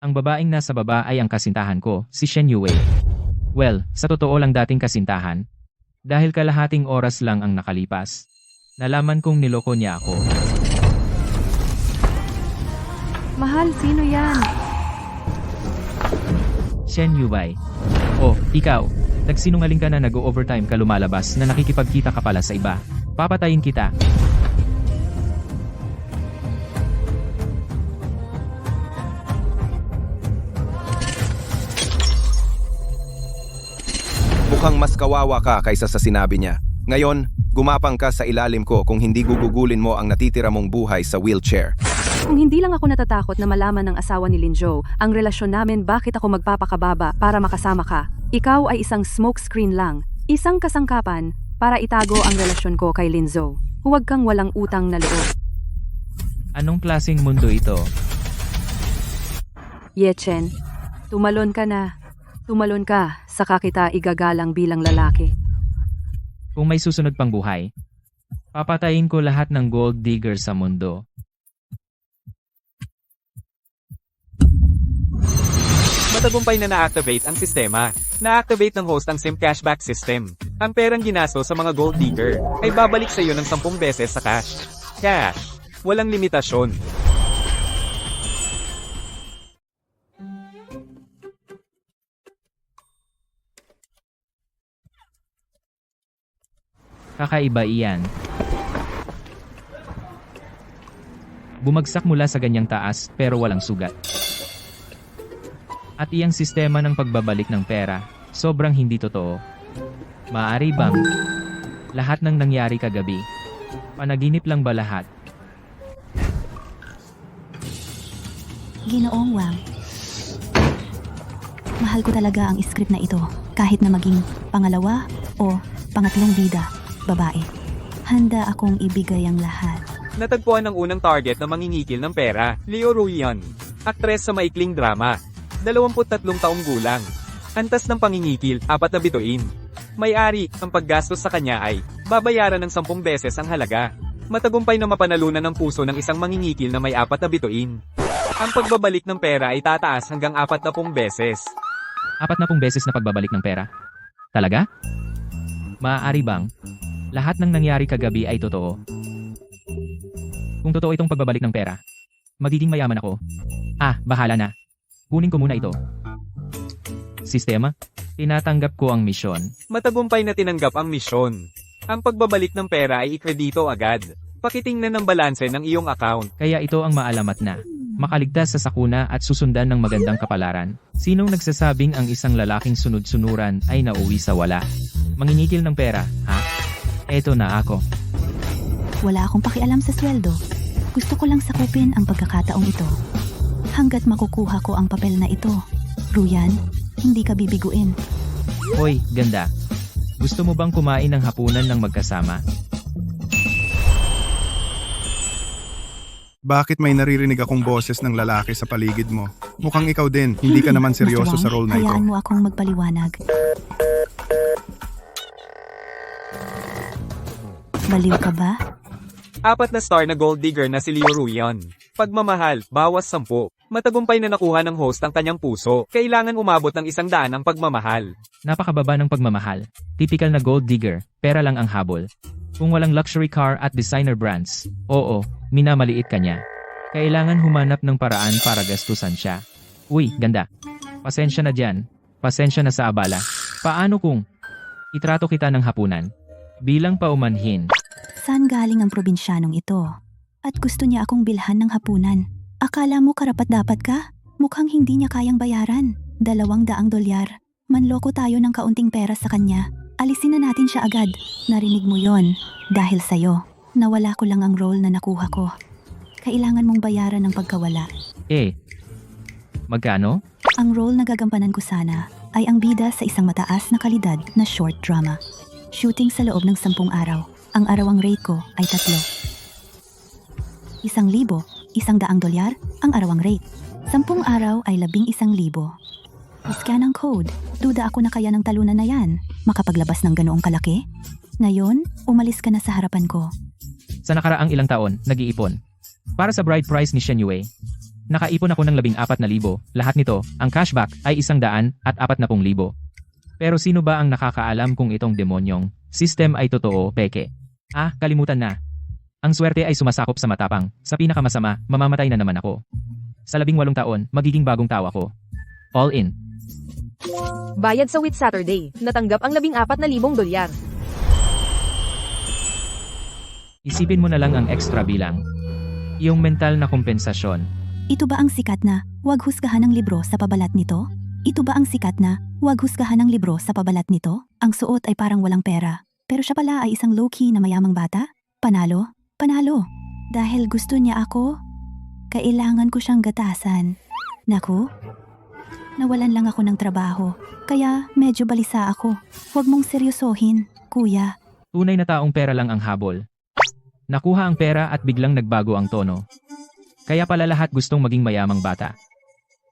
Ang babaeng nasa baba ay ang kasintahan ko, si Shen Yue. Well, sa totoo lang dating kasintahan. Dahil kalahating oras lang ang nakalipas. Nalaman kong niloko niya ako. Mahal, sino yan? Shen Yue. Oh, ikaw. Nagsinungaling ka na nag-overtime ka lumalabas na nakikipagkita ka pala sa iba. Papatayin kita. Mukhang mas kawawa ka kaysa sa sinabi niya. Ngayon, gumapang ka sa ilalim ko kung hindi gugugulin mo ang natitira mong buhay sa wheelchair. Kung hindi lang ako natatakot na malaman ng asawa ni Linjo ang relasyon namin, bakit ako magpapakababa para makasama ka? Ikaw ay isang smokescreen lang, isang kasangkapan para itago ang relasyon ko kay Linzo. Huwag kang walang utang na loob. Anong klaseng mundo ito? Yechen, tumalon ka na. Tumalon ka, saka kita igagalang bilang lalaki. Kung may susunod pang buhay, papatayin ko lahat ng gold digger sa mundo. Matagumpay na na-activate ang sistema. Na-activate ng host ang SIM cashback system. Ang perang ginasto sa mga gold digger ay babalik sa iyo ng 10 beses sa cash. Cash. Walang limitasyon. Kakaiba iyan. Bumagsak mula sa ganyang taas pero walang sugat. At iyang sistema ng pagbabalik ng pera, sobrang hindi totoo. Maaari bang lahat ng nangyari kagabi? Panaginip lang ba lahat? Ginoong Wang. Mahal ko talaga ang script na ito, kahit na maging pangalawa o pangatlong bida, babae. Handa akong ibigay ang lahat. Natagpuan ang unang target na mangingikil ng pera, Leo Ruyan. Aktres sa maikling drama. 23 taong gulang. Antas ng pangingikil, 4 na bituin. May-ari, ang paggastos sa kanya ay babayaran ng 10 beses ang halaga. Matagumpay na mapanalunan ng puso ng isang mangingikil na may 4 na bituin. Ang pagbabalik ng pera ay tataas hanggang 40 beses. 40 beses na pagbabalik ng pera? Talaga? Maaari bang lahat ng nangyari kagabi ay totoo? Kung totoo itong pagbabalik ng pera, magiging mayaman ako. Bahala na. Kunin ko muna ito. Sistema, tinatanggap ko ang misyon. Matagumpay na tinanggap ang misyon. Ang pagbabalik ng pera ay ikredito agad. Pakitingnan ng balanse ng iyong account. Kaya ito ang maalamat na. Makaligtas sa sakuna at susundan ng magandang kapalaran. Sinong nagsasabing ang isang lalaking sunod-sunuran ay nauwi sa wala? Manginigil ng pera, ha? Eto na ako. Wala akong pakialam sa sweldo. Gusto ko lang sakupin ang pagkakataong ito. Hanggat makukuha ko ang papel na ito, Ruyan, hindi ka bibiguin. Hoy, ganda. Gusto mo bang kumain ng hapunan ng magkasama? Bakit may naririnig akong boses ng lalaki sa paligid mo? Mukhang ikaw din, hindi ka naman seryoso Mr. sa role na ito. Hayaan mo akong magpaliwanag. Baliw ka ba? 4 na star na gold digger na si Leo Ruyan. Pagmamahal, bawas 10. Matagumpay na nakuha ng host ang kanyang puso. Kailangan umabot ng 100 ang pagmamahal. Napakababa ng pagmamahal. Typical na gold digger, pera lang ang habol. Kung walang luxury car at designer brands, oo, minamaliit ka niya. Kailangan humanap ng paraan para gastusan siya. Uy, ganda. Pasensya na dyan. Pasensya na sa abala. Paano kung itrato kita ng hapunan? Bilang paumanhin. Saan galing ang probinsyanong ito? At gusto niya akong bilhan ng hapunan. Akala mo karapat-dapat ka? Mukhang hindi niya kayang bayaran. $200. Manloko tayo ng kaunting pera sa kanya. Alisin na natin siya agad. Narinig mo yon. Dahil sa'yo, nawala ko lang ang role na nakuha ko. Kailangan mong bayaran ng pagkawala. Magkano? Ang role na gagampanan ko sana ay ang bida sa isang mataas na kalidad na short drama. Shooting sa loob ng 10 araw. Ang arawang rate ko ay 3. $1,000, $100 ang arawang rate. 10 araw ay 11,000. I-scan ang code. Duda ako na kaya ng talunan na yan. Makapaglabas ng ganoong kalaki? Ngayon, umalis ka na sa harapan ko. Sa nakaraang ilang taon, nag-iipon. Para sa bride price ni Shen Yue. Nakaipon ako ng 14,000, lahat nito, ang cashback, ay 140,000. Pero sino ba ang nakakaalam kung itong demonyong system ay totoo, peke? Kalimutan na. Ang swerte ay sumasakop sa matapang, sa pinakamasama, mamamatay na naman ako. Sa 18 taon, magiging bagong tao ako. All in. Bayad sa Wit Saturday, natanggap ang $14,000. Isipin mo na lang ang extra bilang. Yung mental na kompensasyon. Ito ba ang sikat na, wag husgahan ng libro sa pabalat nito? Ito ba ang sikat na, wag husgahan ng libro sa pabalat nito? Ang suot ay parang walang pera. Pero siya pala ay isang low-key na mayamang bata? Panalo? Panalo. Dahil gusto niya ako, kailangan ko siyang gatasan. Naku, nawalan lang ako ng trabaho. Kaya medyo balisa ako. Huwag mong seryosohin, kuya. Tunay na taong pera lang ang habol. Nakuha ang pera at biglang nagbago ang tono. Kaya pala lahat gustong maging mayamang bata.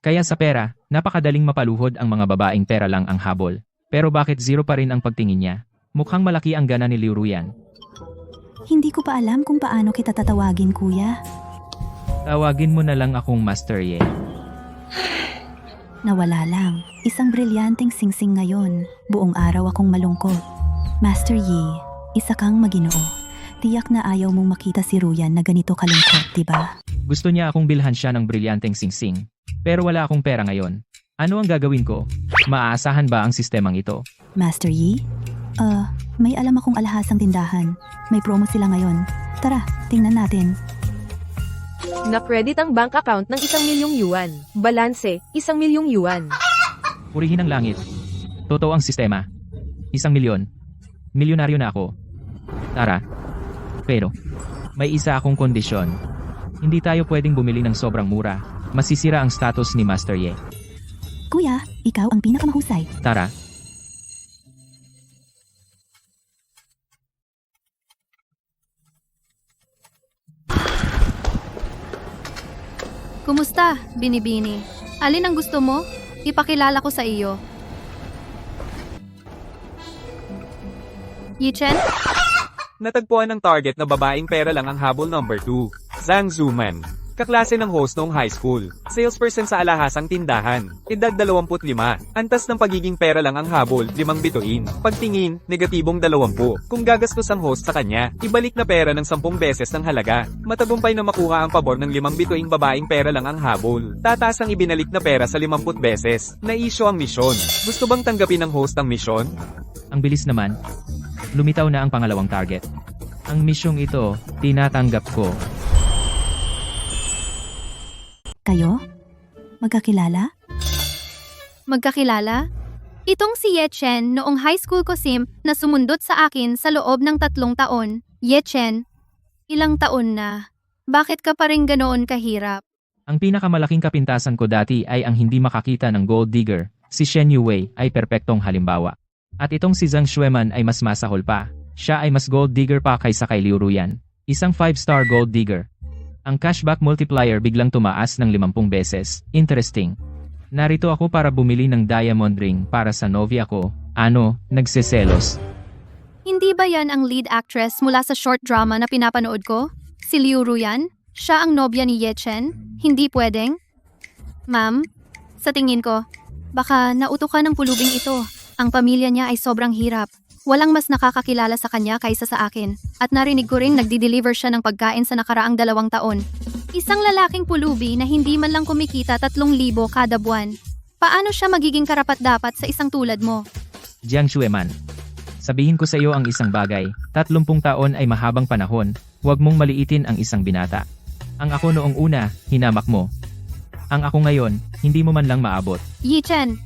Kaya sa pera, napakadaling mapaluhod ang mga babaeng pera lang ang habol. Pero bakit zero pa rin ang pagtingin niya? Mukhang malaki ang gana ni Liu Ruyan. Hindi ko pa alam kung paano kita tatawagin, kuya. Tawagin mo na lang akong Master Ye. Nawala lang. Isang brilyanteng singsing ngayon. Buong araw akong malungkot. Master Yi, isa kang maginoo. Tiyak na ayaw mong makita si Ruyan na ganito kalungkot, diba? Gusto niya akong bilhan siya ng brilyanteng singsing. Pero wala akong pera ngayon. Ano ang gagawin ko? Maaasahan ba ang sistemang ito? Master Yi? May alam akong alahasang tindahan. May promo sila ngayon. Tara, tingnan natin. Na-credit ang bank account ng 1,000,000 yuan. Balanse, 1,000,000 yuan. Purihin ang langit. Totoo ang sistema. 1,000,000. Milyonaryo na ako. Tara. Pero, may isa akong kondisyon. Hindi tayo pwedeng bumili ng sobrang mura. Masisira ang status ni Master Ye. Kuya, ikaw ang pinakamahusay. Tara. Kumusta, Binibini? Alin ang gusto mo? Ipakilala ko sa iyo. Yichen? Natagpuan ng target na babaeng pera lang ang habol number 2. Zhang Zuman. Kaklase ng host noong high school. Salesperson sa alahasang tindahan. Edad 25. Antas ng pagiging pera lang ang habol, 5 bituin. Pagtingin, negatibong 20. Kung gagastos ang host sa kanya, ibalik na pera ng 10 beses ng halaga. Matagumpay na makuha ang pabor ng 5 bituing babaeng pera lang ang habol. Tataas ang ibinalik na pera sa 50 beses. Na-issue ang misyon. Gusto bang tanggapin ng host ang misyon? Ang bilis naman. Lumitaw na ang pangalawang target. Ang misyong ito, tinatanggap ko. Kayo? Magkakilala? Magkakilala? Itong si Yechen noong high school ko na sumundot sa akin sa loob ng 3 taon. Yechen, ilang taon na? Bakit ka pa rin ganoon kahirap? Ang pinakamalaking kapintasan ko dati ay ang hindi makakita ng gold digger. Si Shen Yuwei ay perpektong halimbawa. At itong si Zhang Xueman ay mas masahol pa. Siya ay mas gold digger pa kaysa kay Liu Ruyan. Isang 5-star gold digger. Ang cashback multiplier biglang tumaas ng 50 beses. Interesting. Narito ako para bumili ng diamond ring para sa novia ko. Nagseselos. Hindi ba yan ang lead actress mula sa short drama na pinapanood ko? Si Liu Ruyan? Siya ang nobya ni Yechen? Hindi pwedeng? Ma'am, sa tingin ko, baka nautukan ng pulubing ito. Ang pamilya niya ay sobrang hirap. Walang mas nakakakilala sa kanya kaysa sa akin. At narinig ko ring nagdi-deliver siya ng pagkain sa nakaraang 2 taon. Isang lalaking pulubi na hindi man lang kumikita 3,000 kada buwan. Paano siya magiging karapat-dapat sa isang tulad mo? Jiang Xueman. Sabihin ko sa iyo ang isang bagay. 30 taon ay mahabang panahon. Huwag mong maliitin ang isang binata. Ang ako noong una, hinamak mo. Ang ako ngayon, hindi mo man lang maabot. Yichen,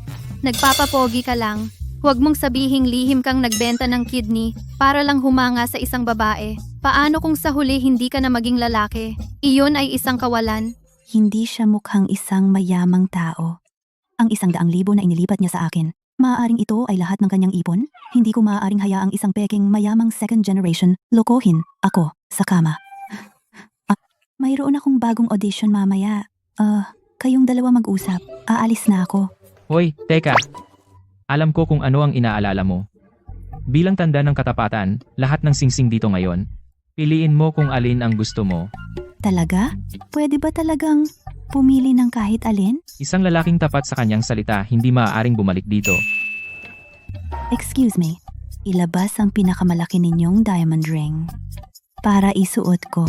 nagpapapogi ka lang. Huwag mong sabihing lihim kang nagbenta ng kidney para lang humanga sa isang babae. Paano kung sa huli hindi ka na maging lalaki? Iyon ay isang kawalan. Hindi siya mukhang isang mayamang tao. Ang 100,000 na inilipat niya sa akin, maaaring ito ay lahat ng kanyang ipon? Hindi ko maaaring hayaang isang peking mayamang second generation lokohin ako sa kama. Mayroon akong bagong audition mamaya. Kayong dalawa mag-usap. Aalis na ako. Hoy, teka. Alam ko kung ano ang inaalala mo. Bilang tanda ng katapatan, lahat ng singsing dito ngayon. Piliin mo kung alin ang gusto mo. Talaga? Pwede ba talagang Pumili ng kahit alin? Isang lalaking tapat sa kanyang salita hindi maaaring bumalik dito. Excuse me. Ilabas ang pinakamalaki ninyong diamond ring. Para isuot ko.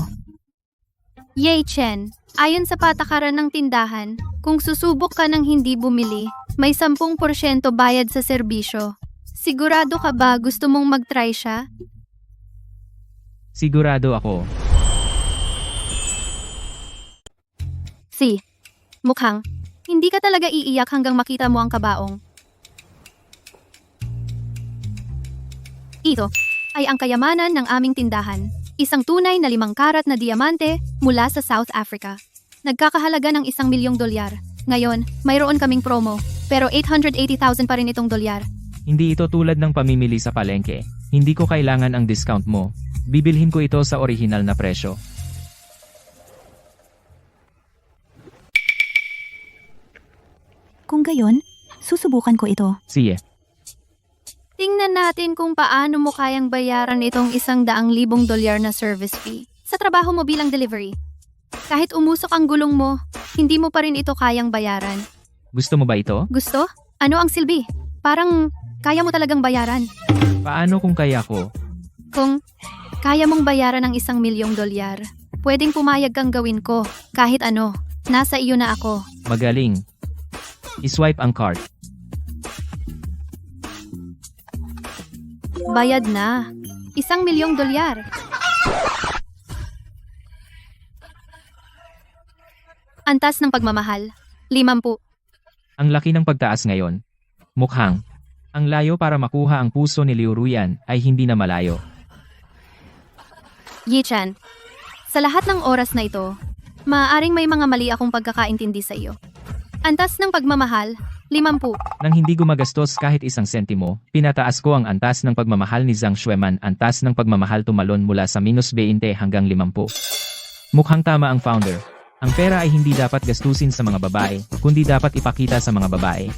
Yay, Chen. Ayon sa patakaran ng tindahan, kung susubok ka ng hindi bumili, may 10% bayad sa serbisyo. Sigurado ka ba gusto mong mag-try siya? Sigurado ako. Mukhang, hindi ka talaga iiyak hanggang makita mo ang kabaong. Ito ay ang kayamanan ng aming tindahan. Isang tunay na 5 karat na diamante mula sa South Africa. Nagkakahalaga ng $1 milyong. Ngayon, mayroon kaming promo, pero 880,000 pa rin itong dolyar. Hindi ito tulad ng pamimili sa palengke. Hindi ko kailangan ang discount mo. Bibilhin ko ito sa orihinal na presyo. Kung gayon, susubukan ko ito. Sige. Tingnan natin kung paano mo kayang bayaran itong $100,000 na service fee sa trabaho mo bilang delivery. Kahit umusok ang gulong mo, hindi mo pa rin ito kayang bayaran. Gusto mo ba ito? Gusto? Ano ang silbi? Parang kaya mo talagang bayaran. Paano kung kaya ko? Kung kaya mong bayaran ng $1 milyong, pwedeng pumayag kang gawin ko kahit ano. Nasa iyo na ako. Magaling. I-swipe ang card. Bayad na. $1 milyong. Antas ng pagmamahal. 50. Ang laki ng pagtaas ngayon. Mukhang, ang layo para makuha ang puso ni Liu Ruyan ay hindi na malayo. Yi-chan, sa lahat ng oras na ito, maaaring may mga mali akong pagkakaintindi sa iyo. Antas ng pagmamahal, 50. Nang hindi gumagastos kahit 1 sentimo, pinataas ko ang antas ng pagmamahal ni Zhang Xueman. Antas ng pagmamahal tumalon mula sa -20 hanggang 50. Mukhang tama ang founder. Ang pera ay hindi dapat gastusin sa mga babae, kundi dapat ipakita sa mga babae.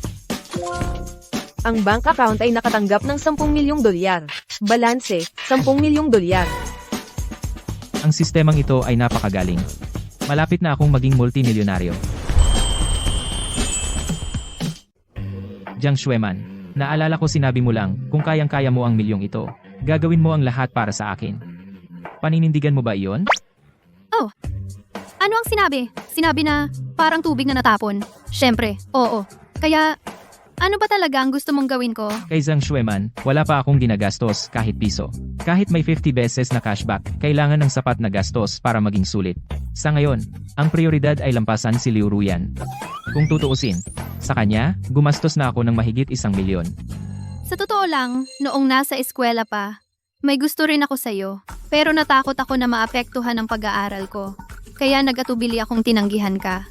Ang bank account ay nakatanggap ng $10 milyong. Balanse, $10 milyong. Ang sistemang ito ay napakagaling. Malapit na akong maging multimilyonaryo. Zhang Xueman, naalala ko sinabi mo lang, kung kayang-kaya mo ang milyong ito, gagawin mo ang lahat para sa akin. Paninindigan mo ba iyon? Oh, ano ang sinabi? Sinabi na parang tubig na natapon. Siyempre, oo. Kaya, ano ba talaga ang gusto mong gawin ko? Kay Zhang Xueman, wala pa akong ginagastos kahit piso. Kahit may 50 beses na cashback, kailangan ng sapat na gastos para maging sulit. Sa ngayon, ang prioridad ay lampasan si Liu Ruyan. Kung tutuusin, sa kanya, gumastos na ako ng mahigit 1 milyon. Sa totoo lang, noong nasa eskwela pa, may gusto rin ako sa'yo. Pero natakot ako na maapektuhan ang pag-aaral ko. Kaya nagatubili akong tinanggihan ka.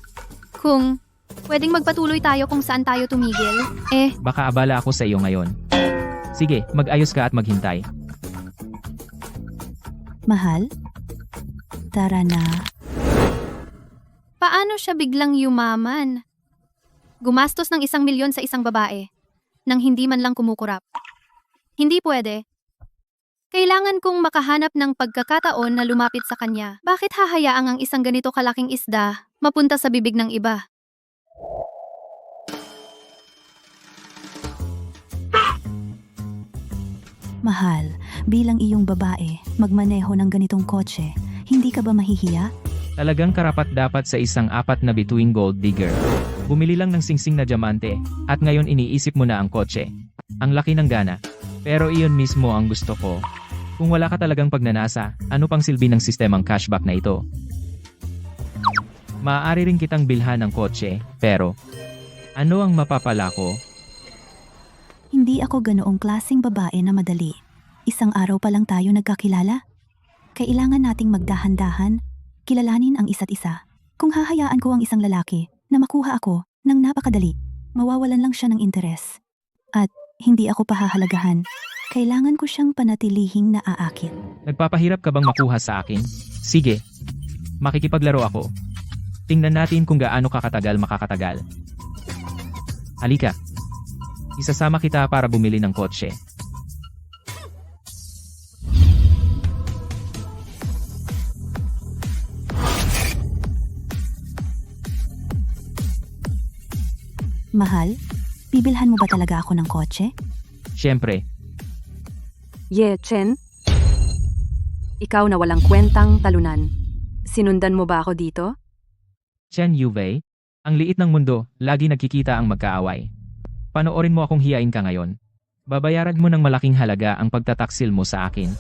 Kung pwedeng magpatuloy tayo kung saan tayo tumigil, Baka abala ako sa iyo ngayon. Sige, mag-ayos ka at maghintay. Mahal? Tara na. paano siya biglang yumaman? Gumastos ng 1 milyon sa isang babae, nang hindi man lang kumukurap. Hindi pwede. Kailangan kong makahanap ng pagkakataon na lumapit sa kanya. Bakit hahayaang ang isang ganito kalaking isda mapunta sa bibig ng iba? Mahal, bilang iyong babae, magmaneho ng ganitong kotse, hindi ka ba mahihiya? Talagang karapat-dapat sa isang 4 na bituing gold digger. Bumili lang ng singsing na diamante, at ngayon iniisip mo na ang kotse. Ang laki ng gana. Pero iyon mismo ang gusto ko. Kung wala ka talagang pagnanasa, ano pang silbi ng sistemang cashback na ito? Maaari rin kitang bilhan ng kotse, pero ano ang mapapala ko? Hindi ako ganoong klaseng babae na madali. Isang araw pa lang tayo nagkakilala. Kailangan nating magdahan-dahan, kilalanin ang isa't isa. Kung hahayaan ko ang isang lalaki na makuha ako ng napakadali, mawawalan lang siya ng interes. At hindi ako pahahalagahan. Kailangan ko siyang panatilihing naaakit. Nagpapahirap ka bang makuha sa akin? Sige. Makikipaglaro ako. Tingnan natin kung gaano kakatagal makakatagal. Halika. Isasama kita para bumili ng kotse. Mahal, bibilhan mo ba talaga ako ng kotse? Siyempre, Ye Chen? Ikaw na walang kwentang talunan. Sinundan mo ba ako dito? Chen Yuvei, ang liit ng mundo, lagi nagkikita ang magkaaway. Panoorin mo akong hiyain ka ngayon. Babayaran mo ng malaking halaga ang pagtataksil mo sa akin.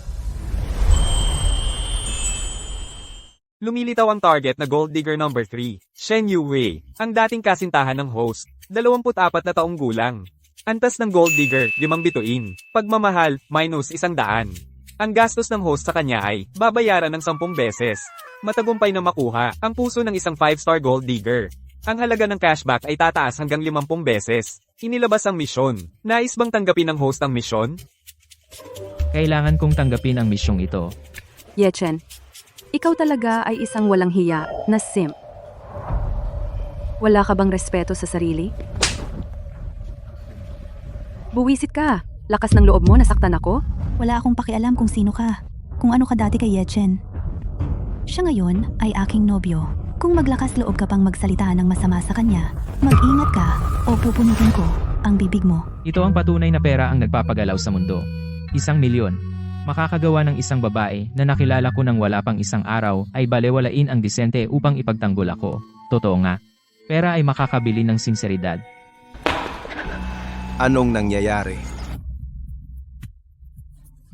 Lumilitaw ang target na Gold Digger number 3, Shen Yue, ang dating kasintahan ng host, 24 na taong gulang. Antas ng Gold Digger, 5 bituin. Pagmamahal, minus 100. Ang gastos ng host sa kanya ay babayaran ng 10 beses. Matagumpay na makuha ang puso ng isang 5-star Gold Digger. Ang halaga ng cashback ay tataas hanggang 50 beses. Inilabas ang misyon. Nais bang tanggapin ng host ang misyon? Kailangan kong tanggapin ang misyong ito. Ye Chen, ikaw talaga ay isang walang hiya na simp. Wala ka bang respeto sa sarili? Buwisit ka. Lakas ng loob mo, nasaktan ako? Wala akong pakialam kung sino ka. Kung ano ka dati kay Yechen. Siya ngayon ay aking nobyo. Kung maglakas loob ka pang magsalita ng masama sa kanya, mag-ingat ka o pupunitin ko ang bibig mo. Ito ang patunay na pera ang nagpapagalaw sa mundo. 1 milyon. Makakagawa ng isang babae na nakilala ko nang wala pang isang araw ay balewalain ang disente upang ipagtanggol ako. Totoo nga. Pera ay makakabili ng sinseridad. Anong nangyayari?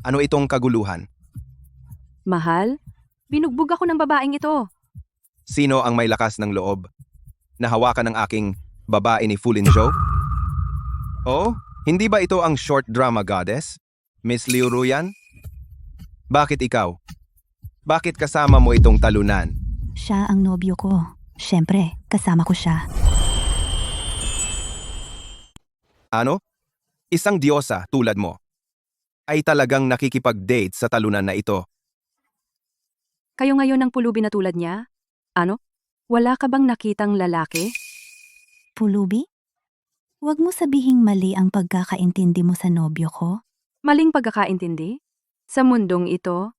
Ano itong kaguluhan? Mahal, binugbog ako ng babaeng ito. Sino ang may lakas ng loob? Nahawakan ng aking babae ni Fulin Zhou? Oh, hindi ba ito ang short drama goddess? Miss Liu Ruyan? Bakit ikaw? Bakit kasama mo itong talunan? Siya ang nobyo ko. Siyempre, kasama ko siya. Ano? Isang diyosa tulad mo ay talagang nakikipag-date sa talunan na ito. Kayo ngayon ang pulubi na tulad niya? Ano? Wala ka bang nakitang lalaki? Pulubi? Huwag mo sabihing mali ang pagkakaintindi mo sa nobyo ko. Maling pagkakaintindi? Sa mundong ito,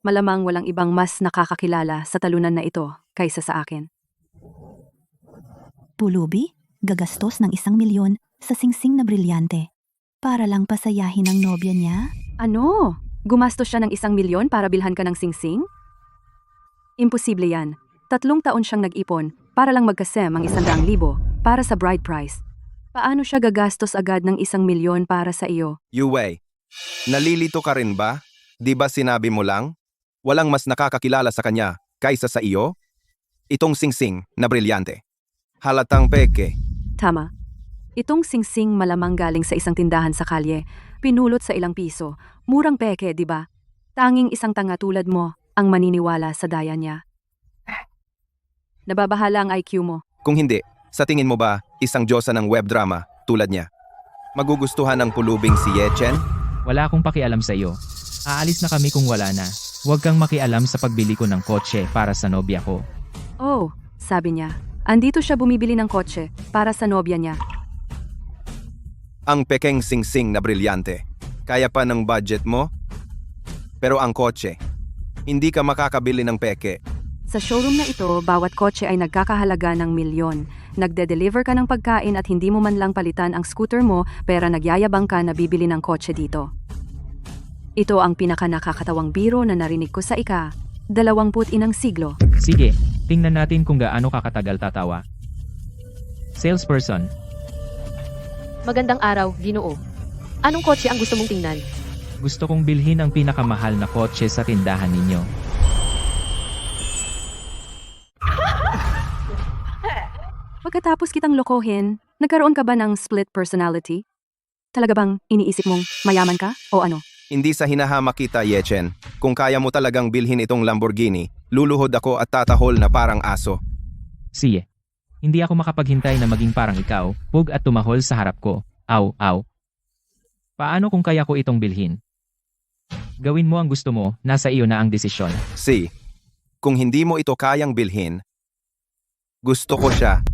malamang walang ibang mas nakakakilala sa talunan na ito kaysa sa akin. Pulubi? Gagastos ng 1 milyon sa singsing na brilyante. Para lang pasayahin ang nobya niya? Ano? Gumastos siya ng 1 milyon para bilhan ka ng singsing? Imposible yan. 3 taon siyang nag-ipon para lang magkasem ang 100,000 para sa bride price. Paano siya gagastos agad ng 1 milyon para sa iyo? Yue, nalilito ka rin ba? Di ba sinabi mo lang? Walang mas nakakakilala sa kanya kaysa sa iyo? Itong singsing na brilyante. Halatang peke. Tama. Itong singsing malamang galing sa isang tindahan sa kalye, pinulot sa ilang piso. Murang peke, di ba? Tanging isang tanga tulad mo ang maniniwala sa daya niya. Nababahala ang IQ mo. Kung hindi, sa tingin mo ba isang diyosa ng web drama tulad niya? Magugustuhan ng pulubing si Yechen? Wala akong pakialam sa iyo. Aalis na kami kung wala na. Huwag kang makialam sa pagbili ko ng kotse para sa nobya ko. Oh, sabi niya. Andito siya bumibili ng kotse para sa nobya niya. Ang pekeng singsing na brilyante. Kaya pa ng budget mo? Pero ang kotse, hindi ka makakabili ng peke. Sa showroom na ito, bawat kotse ay nagkakahalaga ng milyon. Nagde-deliver ka ng pagkain at hindi mo man lang palitan ang scooter mo, pero nagyayabang ka na bibili ng kotse dito. Ito ang pinaka-nakakatawang biro na narinig ko sa ika-20 siglo. Sige, tingnan natin kung gaano kakatagal tatawa. Salesperson, Magandang araw, Ginoo. Anong kotse ang gusto mong tingnan? gusto kong bilhin ang pinakamahal na kotse sa tindahan ninyo. Pagkatapos kitang lokohin, nagkaroon ka ba ng split personality? Talaga bang iniisip mong mayaman ka o ano? Hindi sa hinahamak kita, Yechen. Kung kaya mo talagang bilhin itong Lamborghini, luluhod ako at tatahol na parang aso. Sige. Hindi ako makapaghintay na maging parang ikaw, pug at tumahol sa harap ko. Aw, aw. Paano kung kaya ko itong bilhin? Gawin mo ang gusto mo, nasa iyo na ang desisyon. Si, kung hindi mo ito kayang bilhin, gusto ko siya.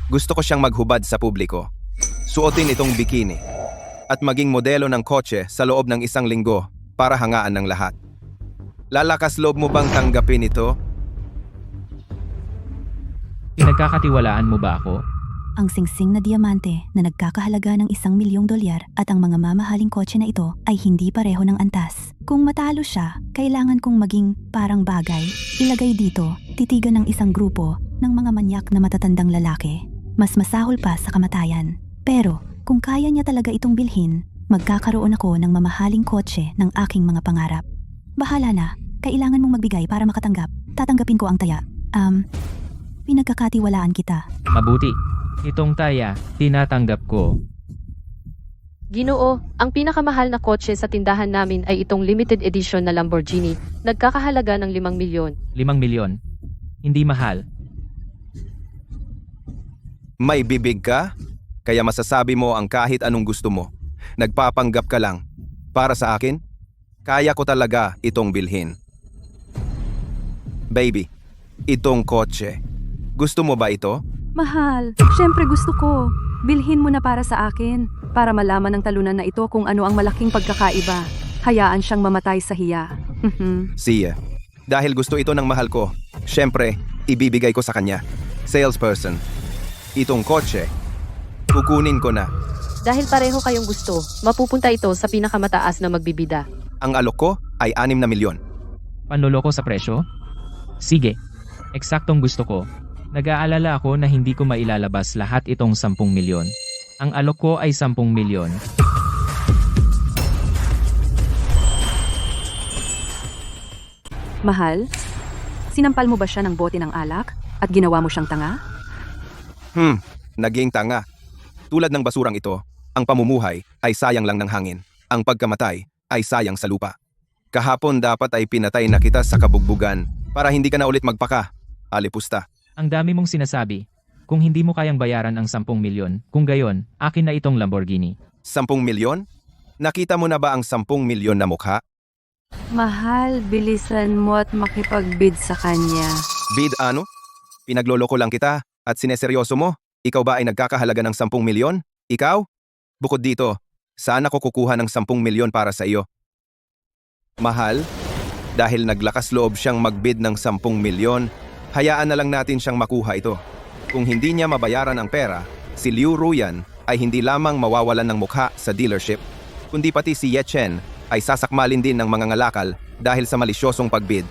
Gusto ko siyang maghubad sa publiko. Suotin itong bikini. At maging modelo ng kotse sa loob ng 1 linggo para hangaan ng lahat. Lalakas loob mo bang tanggapin ito? Pinagkakatiwalaan mo ba ako? Ang singsing na diamante na nagkakahalaga ng $1,000,000 at ang mga mamahaling kotse na ito ay hindi pareho ng antas. Kung matalo siya, kailangan kong maging parang bagay. Ilagay dito, titigan ng isang grupo ng mga manyak na matatandang lalaki. Mas masahol pa sa kamatayan. Pero kung kaya niya talaga itong bilhin, magkakaroon ako ng mamahaling kotse ng aking mga pangarap. Bahala na, kailangan mong magbigay para makatanggap. Tatanggapin ko ang taya. Pinagkakatiwalaan kita. Mabuti. Itong taya, tinatanggap ko. Ginoo, ang pinakamahal na kotse sa tindahan namin ay itong limited edition na Lamborghini. Nagkakahalaga ng 5 milyon. 5 milyon. Hindi mahal. May bibig ka? Kaya masasabi mo ang kahit anong gusto mo. Nagpapanggap ka lang. Para sa akin, kaya ko talaga itong bilhin. Baby, itong kotse. Gusto mo ba ito? Mahal, syempre gusto ko. Bilhin mo na para sa akin, para malaman ng talunan na ito kung ano ang malaking pagkakaiba. Hayaan siyang mamatay sa hiya. Siya. Dahil gusto ito ng mahal ko, syempre, ibibigay ko sa kanya. Salesperson. Itong kotse, kukunin ko na. Dahil pareho kayong gusto, mapupunta ito sa pinakamataas na magbibida. Ang alok ko ay 6 na milyon. Panloloko sa presyo? Sige. Eksaktong gusto ko. Nag-aalala ako na hindi ko mailalabas lahat itong 10 milyon. Ang alok ko ay 10 milyon. Mahal, sinampal mo ba siya ng bote ng alak at ginawa mo siyang tanga? Naging tanga. Tulad ng basurang ito, ang pamumuhay ay sayang lang ng hangin. Ang pagkamatay ay sayang sa lupa. Kahapon dapat ay pinatay na kita sa kabugbugan para hindi ka na ulit magpaka. Alipusta. Ang dami mong sinasabi. Kung hindi mo kayang bayaran ang 10 milyon, kung gayon, akin na itong Lamborghini. 10 milyon? Nakita mo na ba ang 10 milyon na mukha? Mahal, bilisan mo at makipagbid sa kanya. Bid ano? Pinagloloko lang kita at sineseryoso mo. Ikaw ba ay nagkakahalaga ng 10 milyon? Ikaw? Bukod dito, saan ako kukuha ng 10 milyon para sa iyo? Mahal, dahil naglakas loob siyang magbid ng 10 milyon, hayaan na lang natin siyang makuha ito. Kung hindi niya mabayaran ang pera, si Liu Ruyan ay hindi lamang mawawalan ng mukha sa dealership, kundi pati si Ye Chen ay sasakmalin din ng mga ngalakal dahil sa malisyosong pagbid.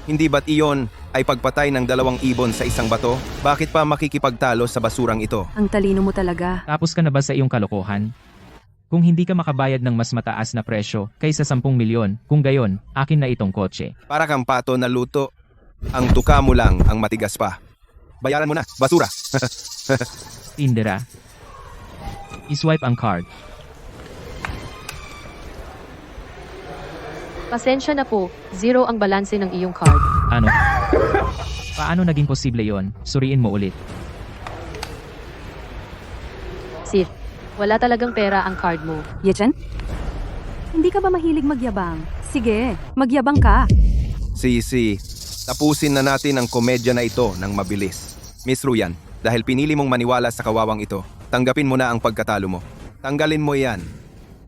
Hindi ba't iyon ay pagpatay ng 2 ibon sa isang bato? Bakit pa makikipagtalo sa basurang ito? Ang talino mo talaga. Tapos ka na ba sa iyong kalokohan? Kung hindi ka makabayad ng mas mataas na presyo kaysa 10 milyon, kung gayon, akin na itong kotse. Para kang pato na luto, ang tuka mo lang ang matigas pa. Bayaran mo na, basura! Tindera. I-swipe ang card. Pasensya na po, 0 ang balanse ng iyong card. Ano? Paano naging posible yon? Suriin mo ulit. Sir, wala talagang pera ang card mo. Yechen? Hindi ka ba mahilig magyabang? Sige, magyabang ka. Sisi, tapusin na natin ang komedya na ito ng mabilis. Miss Ruyan, dahil pinili mong maniwala sa kawawang ito, tanggapin mo na ang pagkatalo mo. Tanggalin mo yan.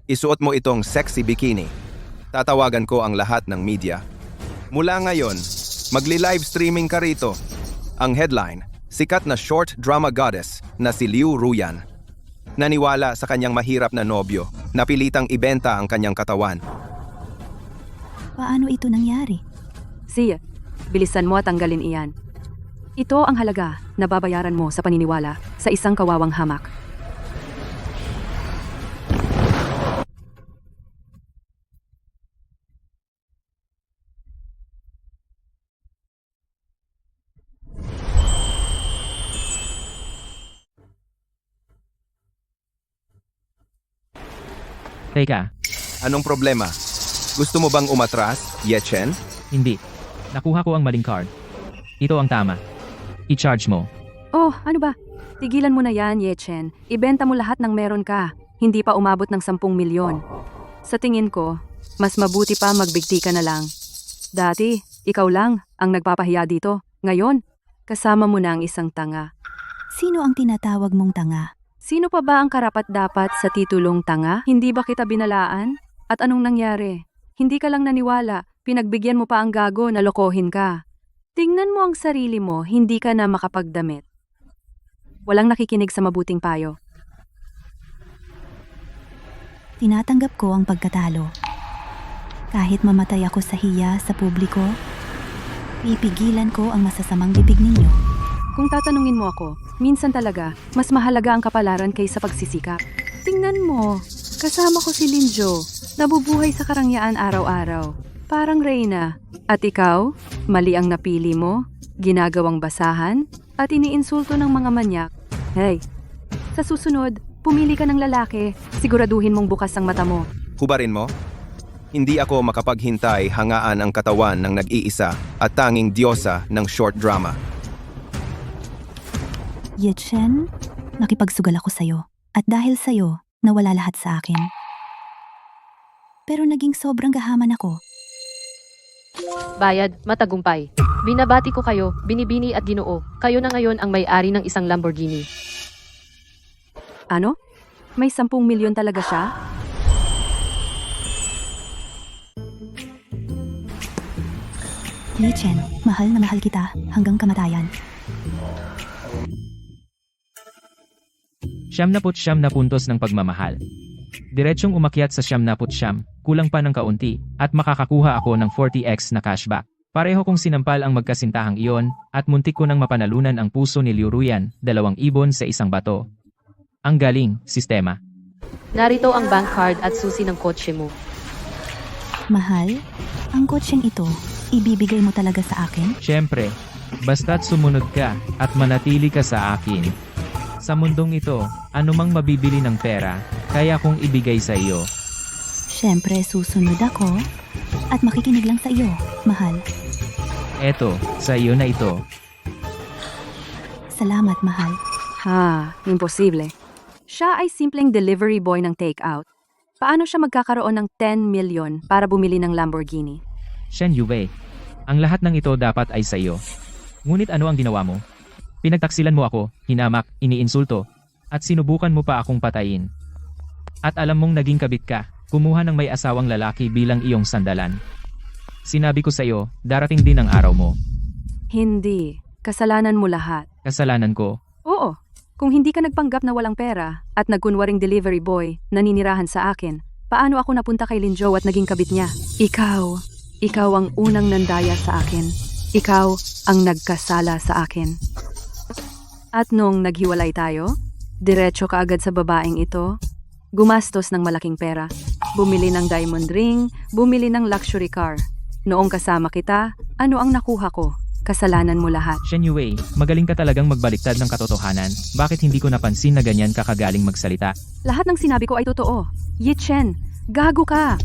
Isuot mo itong sexy bikini. Tatawagan ko ang lahat ng media. Mula ngayon, magli-live streaming ka rito. Ang headline, sikat na short drama goddess na si Liu Ruyan. Naniwala sa kanyang mahirap na nobyo, napilitang ibenta ang kanyang katawan. Paano ito nangyari? Siya, bilisan mo at tanggalin iyan. Ito ang halaga na babayaran mo sa paniniwala sa isang kawawang hamak. Teka, Anong problema? Gusto mo bang umatras, Ye Chen? hindi. Nakuha ko ang maling card. Ito ang tama. I-charge mo. Oh, ano ba? Tigilan mo na yan, Yechen. Ibenta mo lahat ng meron ka. Hindi pa umabot ng 10 milyon. Sa tingin ko, mas mabuti pa magbigti ka na lang. Dati, ikaw lang ang nagpapahiya dito. Ngayon, kasama mo na ang isang tanga. Sino ang tinatawag mong tanga? Sino pa ba ang karapat-dapat sa titulong tanga? Hindi ba kita binalaan? At anong nangyari? Hindi ka lang naniwala, pinagbigyan mo pa ang gago na lokohin ka. Tingnan mo ang sarili mo, hindi ka na makapagdamit. Walang nakikinig sa mabuting payo. Tinatanggap ko ang pagkatalo. Kahit mamatay ako sa hiya sa publiko, pipigilan ko ang masasamang bibig ninyo. Kung tatanungin mo ako, minsan talaga, mas mahalaga ang kapalaran kaysa pagsisikap. Tingnan mo, kasama ko si Linjo, nabubuhay sa karangyaan araw-araw. Parang reyna. At ikaw, mali ang napili mo, ginagawang basahan, at iniinsulto ng mga manyak. Hey, sa susunod, pumili ka ng lalaki, siguraduhin mong bukas ang mata mo. Hubarin mo? Hindi ako makapaghintay hangaan ang katawan ng nag-iisa at tanging diyosa ng short drama. Yechen, nakipagsugal ako sa'yo. At dahil sa'yo, nawala lahat sa akin. Pero naging sobrang gahaman ako. Bayad, matagumpay. Binabati ko kayo, Binibini at Ginoo. Kayo na ngayon ang may-ari ng isang Lamborghini. Ano? May 10 milyon talaga siya? Yechen, mahal na mahal kita hanggang kamatayan. 79 na puntos ng pagmamahal. Diretsyong umakyat sa 79, kulang pa ng kaunti, at makakakuha ako ng 40x na cashback. Pareho kong sinampal ang magkasintahang iyon, at muntik ko nang mapanalunan ang puso ni Liu Ruyan, 2 ibon sa isang bato. Ang galing, sistema. Narito ang bank card at susi ng kotse mo. Mahal, ang kotseng ito, ibibigay mo talaga sa akin? Siyempre, basta't sumunod ka, at manatili ka sa akin. Sa mundong ito, anumang mabibili ng pera, kaya kong ibigay sa iyo. Siyempre, susunod ako. At makikinig lang sa iyo, mahal. Eto, sa iyo na ito. Salamat, mahal. Ha, imposible. Siya ay simpleng delivery boy ng takeout. Paano siya magkakaroon ng 10 milyon para bumili ng Lamborghini? Shen Yue, ang lahat ng ito dapat ay sa iyo. Ngunit ano ang ginawa mo? Pinagtaksilan mo ako, hinamak, iniinsulto, at sinubukan mo pa akong patayin. At alam mong naging kabit ka, kumuha ng may asawang lalaki bilang iyong sandalan. Sinabi ko sa iyo, darating din ang araw mo. Hindi. Kasalanan mo lahat. Kasalanan ko. Oo. Kung hindi ka nagpanggap na walang pera at nagkunwaring delivery boy na naninirahan sa akin, paano ako napunta kay Linjo at naging kabit niya? Ikaw ang unang nandaya sa akin. Ikaw ang nagkasala sa akin. At nung naghiwalay tayo, diretso ka agad sa babaeng ito, gumastos ng malaking pera, bumili ng diamond ring, bumili ng luxury car. Noong kasama kita, ano ang nakuha ko? Kasalanan mo lahat. Shen Yue, magaling ka talagang magbaliktad ng katotohanan. Bakit hindi ko napansin na ganyan ka kagaling magsalita? Lahat ng sinabi ko ay totoo. Yichen, gago ka!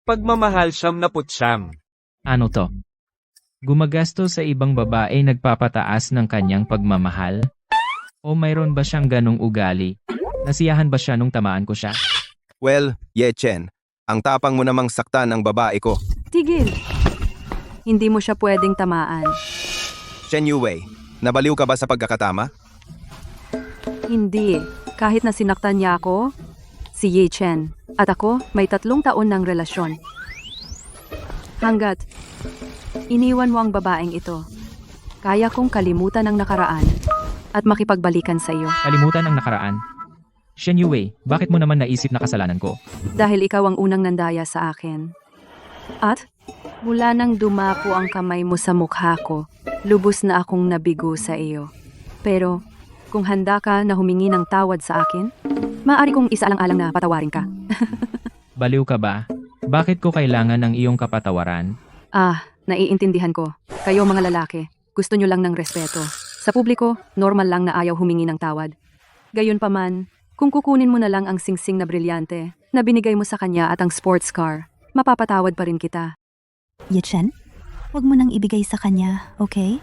Pagmamahal 79. Ano to? Gumagasto sa ibang babae nagpapataas ng kanyang pagmamahal? O mayroon ba siyang ganong ugali? Nasiyahan ba siya nung tamaan ko siya? Well, Yechen, ang tapang mo namang saktan ng babae ko. Tigil! Hindi mo siya pwedeng tamaan. Shen Yue, nabaliw ka ba sa pagkakatama? Hindi. Kahit na sinaktan niya ako, si Ye Chen, at ako may 3 taon ng relasyon. Hanggat iniwan mo ang babaeng ito, kaya kong kalimutan ang nakaraan at makipagbalikan sa iyo. Kalimutan ang nakaraan. Shen Yue, bakit mo naman naisip na kasalanan ko? Dahil ikaw ang unang nandaya sa akin. At mula nang dumapo ang kamay mo sa mukha ko, lubos na akong nabigo sa iyo. Pero kung handa ka na humingi ng tawad sa akin, maaari kong isaalang-alang na patawarin ka. Baliw ka ba? Bakit ko kailangan ng iyong kapatawaran? Naiintindihan ko. Kayo mga lalaki, gusto nyo lang ng respeto. Sa publiko, normal lang na ayaw humingi ng tawad. Gayunpaman, kung kukunin mo na lang ang singsing na brilyante na binigay mo sa kanya at ang sports car, mapapatawad pa rin kita. Yechen, huwag mo nang ibigay sa kanya, okay?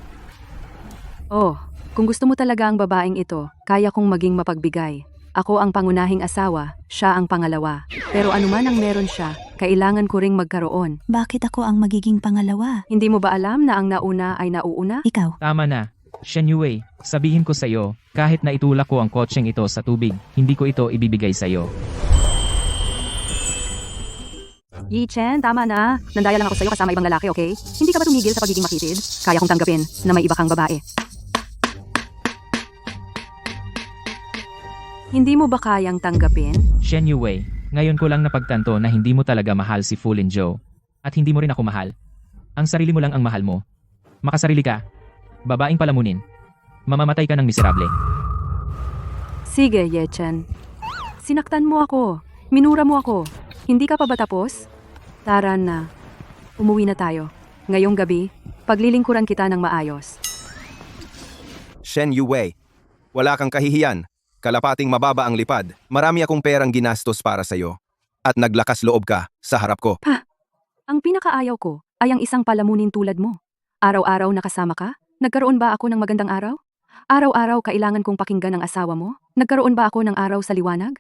Oh, kung gusto mo talaga ang babaeng ito, kaya kong maging mapagbigay. Ako ang pangunahing asawa, siya ang pangalawa. Pero anuman ang meron siya, kailangan ko ring magkaroon. Bakit ako ang magiging pangalawa? Hindi mo ba alam na ang nauna ay nauuna? Ikaw, Tama na. Shen Yue, sabihin ko sa iyo, kahit na itulak ko ang kotseng ito sa tubig, hindi ko ito ibibigay sa iyo. Yi-chen, tama na. Nandaya lang ako sa'yo kasama ibang lalaki, okay? Hindi ka ba tumigil sa pagiging makitid? Kaya kong tanggapin na may iba kang babae. Hindi mo ba kayang tanggapin? Shen Yue, ngayon ko lang napagtanto na hindi mo talaga mahal si Fulin Joe. At hindi mo rin ako mahal. Ang sarili mo lang ang mahal mo. Makasarili ka. Babaeng palamunin. Mamamatay ka ng miserable. Sige, Ye-chen. Sinaktan mo ako. Minura mo ako. Hindi ka pa ba tapos? Tara na. Umuwi na tayo. Ngayong gabi, paglilingkuran kita ng maayos. Shen Yue, wala kang kahihiyan. Kalapating mababa ang lipad. Marami akong perang ginastos para sa'yo. At naglakas loob ka sa harap ko. Ang pinakaayaw ko ay ang isang palamunin tulad mo. Araw-araw nakasama ka? Nagkaroon ba ako ng magandang araw? Araw-araw kailangan kong pakinggan ang asawa mo? Nagkaroon ba ako ng araw sa liwanag?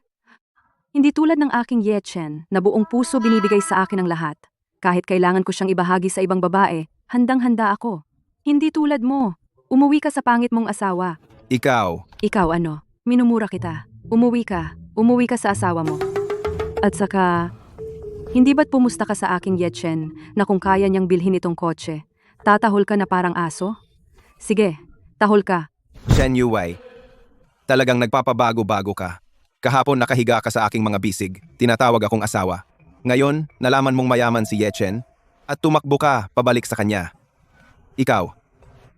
Hindi tulad ng aking Ye-chen na buong puso binibigay sa akin ang lahat. Kahit kailangan ko siyang ibahagi sa ibang babae, handang-handa ako. Hindi tulad mo. Umuwi ka sa pangit mong asawa. Ikaw, Ikaw ano? Minumura kita. Umuwi ka. Umuwi ka sa asawa mo. At saka, hindi ba't pumusta ka sa aking Ye-chen na kung kaya niyang bilhin itong kotse, tatahol ka na parang aso? Sige, tahol ka. Shen Yue, talagang nagpapabago-bago ka. Kahapon nakahiga ka sa aking mga bisig, tinatawag akong asawa. Ngayon, nalaman mong mayaman si Ye-chen at tumakbo ka pabalik sa kanya. Ikaw,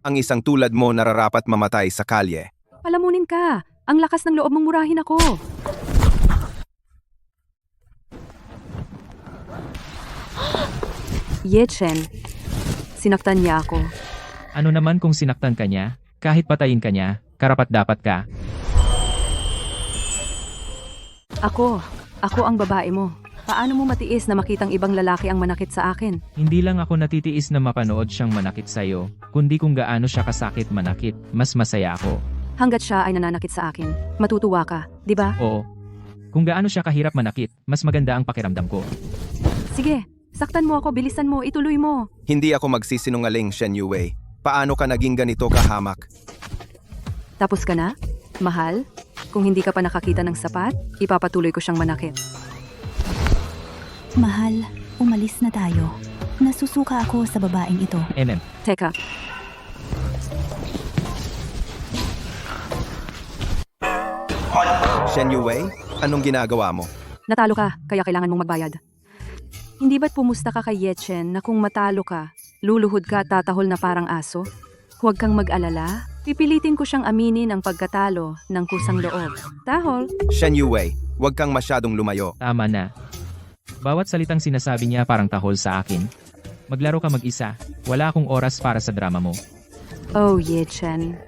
ang isang tulad mo nararapat mamatay sa kalye. Palamunin ka. Ang lakas ng loob mong murahin ako. Ye-chen, sinaktan niya ako. Ano naman kung sinaktan ka niya? Kahit patayin ka niya, karapat-dapat ka. Ako ang babae mo. Paano mo matiis na makitang ibang lalaki ang manakit sa akin? Hindi lang ako natitiis na mapanood siyang manakit sa'yo, kundi kung gaano siya kasakit manakit, mas masaya ako. Hanggat siya ay nananakit sa akin, matutuwa ka, di ba? Oo. Kung gaano siya kahirap manakit, mas maganda ang pakiramdam ko. Sige, saktan mo ako, bilisan mo, ituloy mo. Hindi ako magsisinungaling, Shen Yue. Paano ka naging ganito kahamak? Tapos ka na? Mahal? Kung hindi ka pa nakakita ng sapat, ipapatuloy ko siyang manakit. Mahal, umalis na tayo. Nasusuka ako sa babaeng ito. Teka, Shen Yue, anong ginagawa mo? natalo ka, kaya kailangan mong magbayad. Hindi ba't pumusta ka kay Ye-chen na kung matalo ka, luluhod ka at tatahol na parang aso? Huwag kang mag-alala. Pipilitin ko siyang aminin ang pagkatalo ng kusang loob. Tahol. Shen Yue, huwag kang masyadong lumayo. Tama na. Bawat salitang sinasabi niya parang tahol sa akin. Maglaro ka mag-isa. Wala akong oras para sa drama mo. Oh, Ye-chen.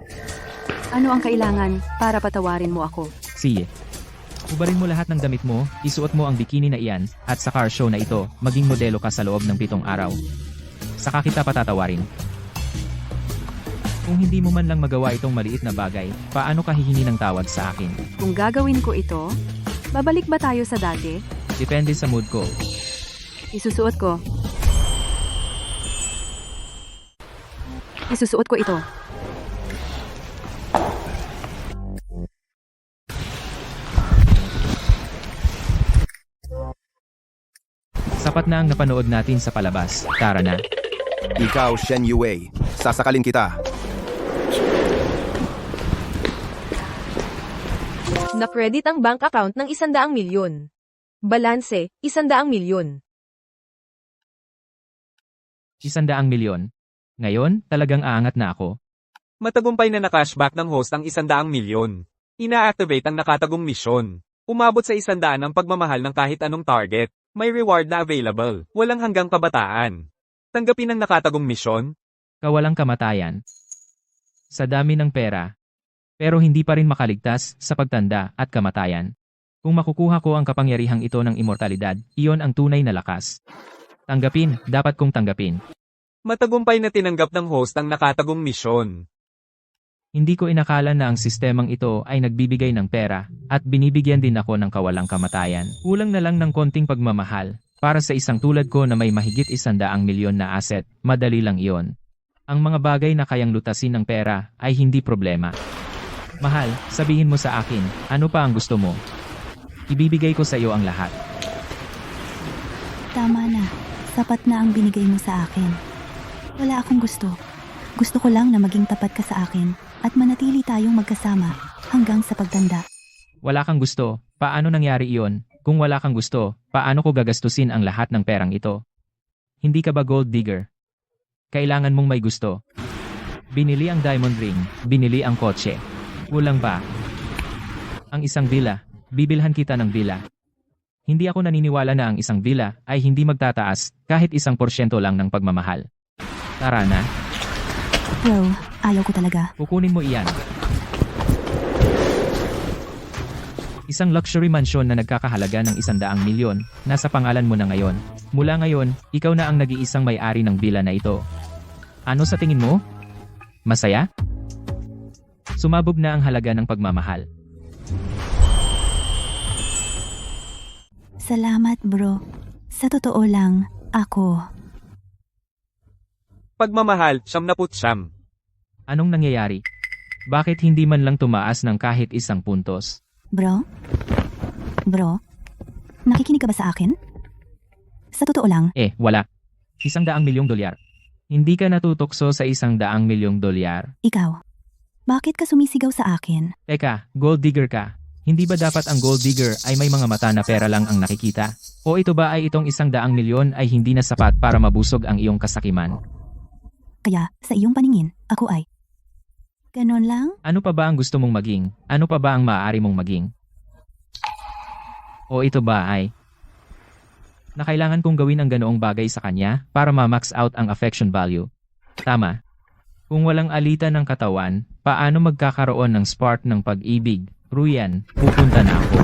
Ano ang kailangan para patawarin mo ako? Sige. Ubarin mo lahat ng damit mo, isuot mo ang bikini na iyan, at sa car show na ito, maging modelo ka sa loob ng 7 araw. Saka kita patatawarin. Kung hindi mo man lang magawa itong maliit na bagay, paano ka hihingi ng tawad sa akin? Kung gagawin ko ito, babalik ba tayo sa dati? Depende sa mood ko. Isusuot ko. Isusuot ko ito. Sapat na ang napanood natin sa palabas. Tara na. Ikaw, Shen Yue, sasakalin kita. Na-credit ang bank account ng 100 milyon. Balanse, 100 milyon. 100 milyon. Ngayon, talagang aangat na ako. Matagumpay na na-cashback ng host ang 100 milyon. Ina-activate ang nakatagong misyon. Umabot sa 100 ang pagmamahal ng kahit anong target. May reward na available. Walang hanggang kabataan. Tanggapin ang nakatagong misyon. Kawalang kamatayan. Sa dami ng pera. Pero hindi pa rin makaligtas sa pagtanda at kamatayan. Kung makukuha ko ang kapangyarihang ito ng immortalidad, iyon ang tunay na lakas. Tanggapin, dapat kong tanggapin. Matagumpay na tinanggap ng host ang nakatagong misyon. Hindi ko inakala na ang sistemang ito ay nagbibigay ng pera at binibigyan din ako ng kawalang kamatayan. Kulang na lang ng konting pagmamahal. Para sa isang tulad ko na may mahigit 100 milyon na asset, madali lang iyon. Ang mga bagay na kayang lutasin ng pera ay hindi problema. Mahal, sabihin mo sa akin, ano pa ang gusto mo? Ibibigay ko sa iyo ang lahat. Tama na. Sapat na ang binigay mo sa akin. Wala akong gusto. Gusto ko lang na maging tapat ka sa akin at manatili tayong magkasama hanggang sa pagtanda. Wala kang gusto. Paano nangyari iyon? Kung wala kang gusto, paano ko gagastusin ang lahat ng perang ito? Hindi ka ba gold digger? Kailangan mong may gusto. Binili ang diamond ring, binili ang kotse. Kulang pa. Ang isang villa, bibilhan kita ng villa. Hindi ako naniniwala na ang isang villa ay hindi magtataas kahit 1% lang ng pagmamahal. Tara na, Bro, ayaw ko talaga. kukunin mo iyan. Isang luxury mansion na nagkakahalaga ng 100 milyon, nasa pangalan mo na ngayon. Mula ngayon, ikaw na ang nag-iisang may-ari ng villa na ito. Ano sa tingin mo? Masaya? Sumabog na ang halaga ng pagmamahal. Salamat bro. Sa totoo lang, ako. Pagmamahal, 99. Anong nangyayari? Bakit hindi man lang tumaas ng kahit 1 puntos? Bro? Bro? Nakikinig ka ba sa akin? Sa totoo lang, Wala. 100 milyong dolyar. Hindi ka natutokso sa 100 milyong dolyar. ikaw. Bakit ka sumisigaw sa akin? Teka, gold digger ka. Hindi ba dapat ang gold digger ay may mga mata na pera lang ang nakikita? O ito ba ay itong 100 milyon ay hindi na sapat para mabusog ang iyong kasakiman? Kaya, sa iyong paningin, ako ay. Ganon lang? Ano pa ba ang gusto mong maging? Ano pa ba ang maaari mong maging? O ito ba ay na kailangan kong gawin ang ganoong bagay sa kanya para ma-max out ang affection value? Tama. Kung walang alitan ng katawan, paano magkakaroon ng spark ng pag-ibig? Ruyan, pupunta na ako.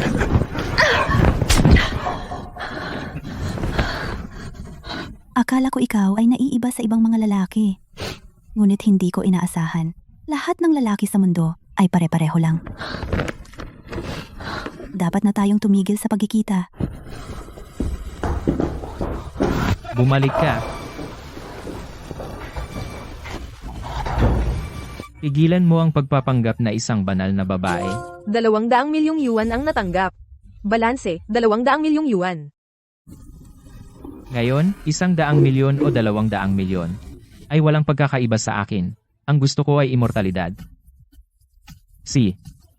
Akala ko ikaw ay naiiba sa ibang mga lalaki. Ngunit hindi ko inaasahan. Lahat ng lalaki sa mundo ay pare-pareho lang. Dapat na tayong tumigil sa pagkikita. Bumalik ka. Pigilan mo ang pagpapanggap na isang banal na babae. 200 milyong yuan ang natanggap. Balanse, 200 milyong yuan. Ngayon, 100 milyon o 200 milyon ay walang pagkakaiba sa akin. Ang gusto ko ay immortalidad.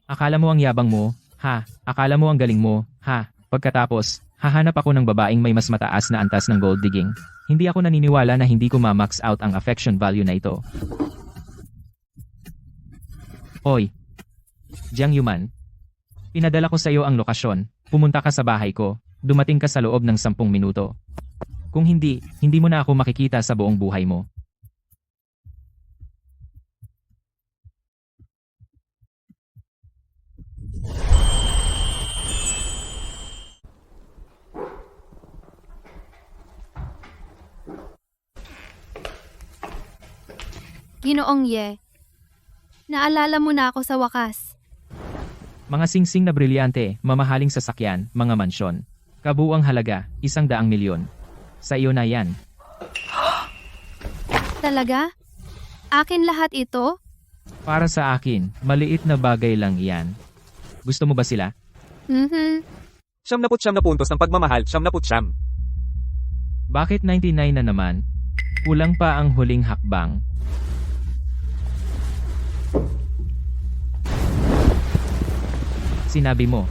Akala mo ang yabang mo, ha? Akala mo ang galing mo, ha? Pagkatapos, hahanap ako ng babaeng may mas mataas na antas ng gold digging. Hindi ako naniniwala na hindi ko ma-max out ang affection value na ito. Hoy, Jiang Yuman. Pinadala ko sa iyo ang lokasyon. Pumunta ka sa bahay ko. Dumating ka sa loob ng 10 minuto. Kung hindi, hindi mo na ako makikita sa buong buhay mo. Ginoong Ye, naalala mo na ako sa wakas. Mga singsing na brilyante, mamahaling sasakyan, mga mansyon. Kabuuang halaga, 100 milyon. Sa iyo na yan. Talaga? Akin lahat ito? Para sa akin, maliit na bagay lang iyan. Gusto mo ba sila? 99 na puntos ng pagmamahal, 99. Bakit 99 na naman? Kulang pa ang huling hakbang. Sinabi mo,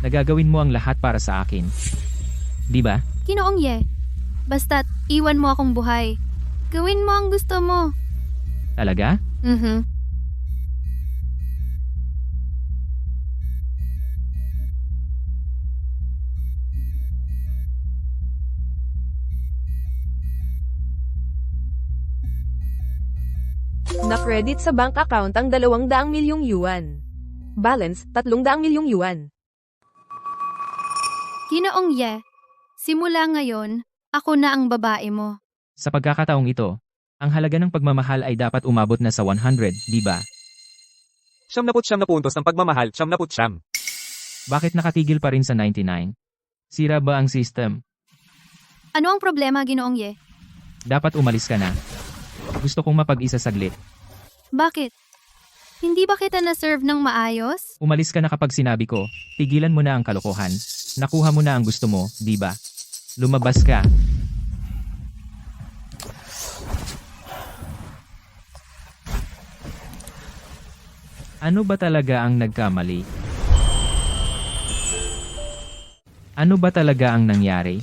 nagagawin mo ang lahat para sa akin. Di ba? Ginoong Ye, basta't iwan mo akong buhay. Gawin mo ang gusto mo. Talaga? Na-credit sa bank account ang 200 milyong yuan. Balance, 300 milyong yuan. Ginoong Ye, simula ngayon, ako na ang babae mo. Sa pagkakataong ito, ang halaga ng pagmamahal ay dapat umabot na sa 100, di ba? 99 na puntos ng pagmamahal, 99. Bakit nakatigil pa rin sa 99? Sira ba ang system? Ano ang problema, Ginoong Ye? Dapat umalis ka na. Gusto kong mapag-isa saglit. Bakit? Hindi ba kita na-serve ng maayos? Umalis ka na kapag sinabi ko, tigilan mo na ang kalokohan. Nakuha mo na ang gusto mo, di ba? Lumabas ka. Ano ba talaga ang nagkamali? Ano ba talaga ang nangyari?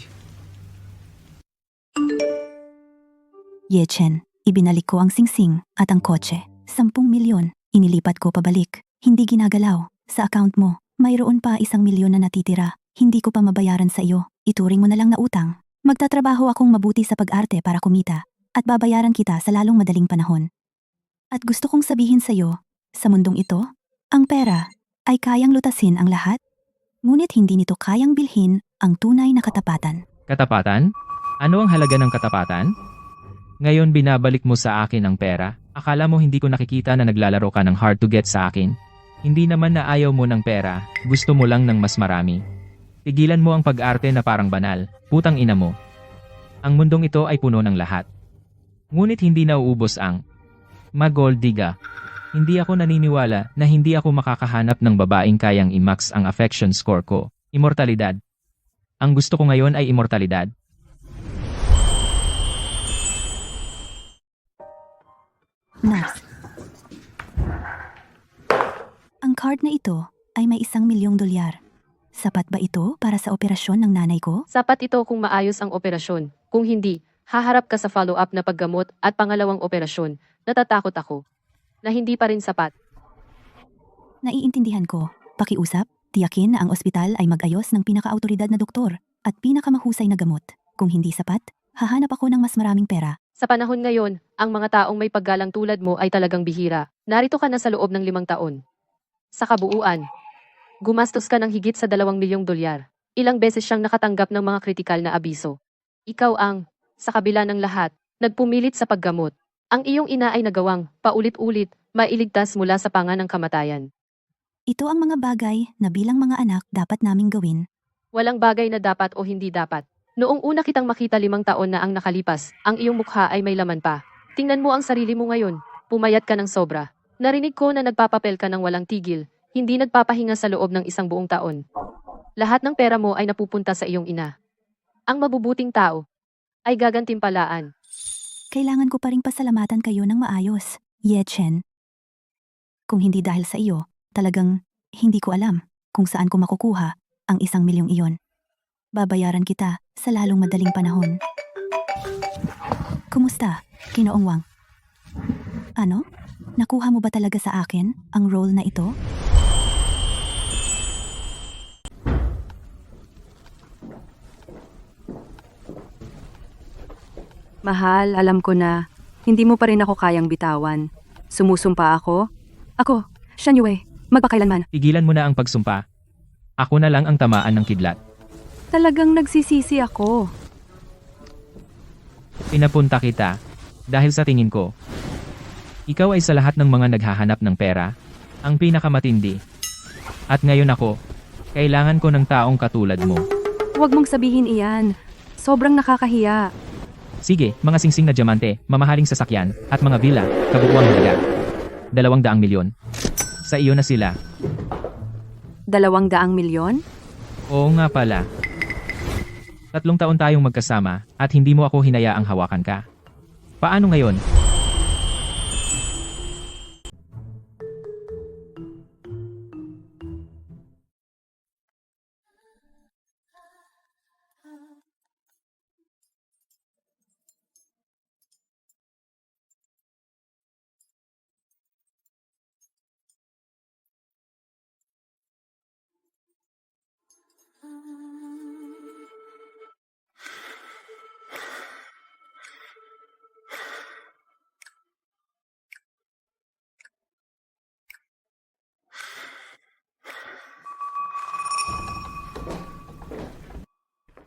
Yechen, ibinalik ko ang singsing at ang kotse. 10 milyon. Inilipat ko pabalik. Hindi ginagalaw. Sa account mo, mayroon pa 1 milyon na natitira. Hindi ko pa mabayaran sa iyo. Ituring mo na lang na utang. Magtatrabaho akong mabuti sa pag-arte para kumita. At babayaran kita sa lalong madaling panahon. At gusto kong sabihin sa iyo, sa mundong ito, ang pera ay kayang lutasin ang lahat. Ngunit hindi nito kayang bilhin ang tunay na katapatan. Katapatan? Ano ang halaga ng katapatan? Ngayon binabalik mo sa akin ang pera. Akala mo hindi ko nakikita na naglalaro ka ng hard to get sa akin? Hindi naman na ayaw mo ng pera, gusto mo lang ng mas marami. Tigilan mo ang pag-arte na parang banal, putang ina mo. Ang mundong ito ay puno ng lahat. Ngunit hindi nauubos ang gold digger. Hindi ako naniniwala na hindi ako makakahanap ng babaeng kayang i-max ang affection score ko. Immortalidad. Ang gusto ko ngayon ay immortalidad. Nurse. Ang card na ito ay may 1 milyong dolyar. Sapat ba ito para sa operasyon ng nanay ko? Sapat ito kung maayos ang operasyon. Kung hindi, haharap ka sa follow-up na paggamot at pangalawang operasyon. Natatakot ako na hindi pa rin sapat. Naiintindihan ko. Pakiusap, tiyakin na ang ospital ay mag-ayos ng pinaka-autoridad na doktor at pinakamahusay na gamot. Kung hindi sapat, hahanap ako ng mas maraming pera. Sa panahon ngayon, ang mga taong may paggalang tulad mo ay talagang bihira. Narito ka na sa loob ng 5 taon. Sa kabuuan, gumastos ka ng higit sa 2 milyong dolyar. Ilang beses siyang nakatanggap ng mga kritikal na abiso. Ikaw ang, sa kabila ng lahat, nagpumilit sa paggamot. Ang iyong ina ay nagawang, paulit-ulit, mailigtas mula sa panga ng kamatayan. Ito ang mga bagay na bilang mga anak dapat naming gawin. Walang bagay na dapat o hindi dapat. Noong una kitang makita 5 taon na ang nakalipas, ang iyong mukha ay may laman pa. Tingnan mo ang sarili mo ngayon, pumayat ka ng sobra. Narinig ko na nagpapapel ka ng walang tigil, hindi nagpapahinga sa loob ng 1 buong taon. Lahat ng pera mo ay napupunta sa iyong ina. Ang mabubuting tao ay gagantimpalaan. Kailangan ko pa ring pasalamatan kayo ng maayos, Yechen. Kung hindi dahil sa iyo, talagang hindi ko alam kung saan ko makukuha ang 1 milyong iyon. Babayaran kita sa lalong madaling panahon. Kumusta, Ginoong Wang? Ano? Nakuha mo ba talaga sa akin ang role na ito? Mahal, alam ko na. Hindi mo pa rin ako kayang bitawan. Sumusumpa ako. Ako, Shanyue, magpakailanman. Tigilan mo na ang pagsumpa. Ako na lang ang tamaan ng kidlat. Talagang nagsisisi ako. Pinapunta kita. Dahil sa tingin ko, ikaw ay sa lahat ng mga naghahanap ng pera, ang pinakamatindi. At ngayon ako, kailangan ko ng taong katulad mo. Huwag mong sabihin iyan. Sobrang nakakahiya. Sige, mga singsing na diamante, mamahaling sasakyan, at mga villa, kabuuang halaga. 200 milyon. Sa iyo na sila. 200 milyon? Oo nga pala. 3 taon tayong magkasama, at hindi mo ako hinayaang hawakan ka. Paano ngayon?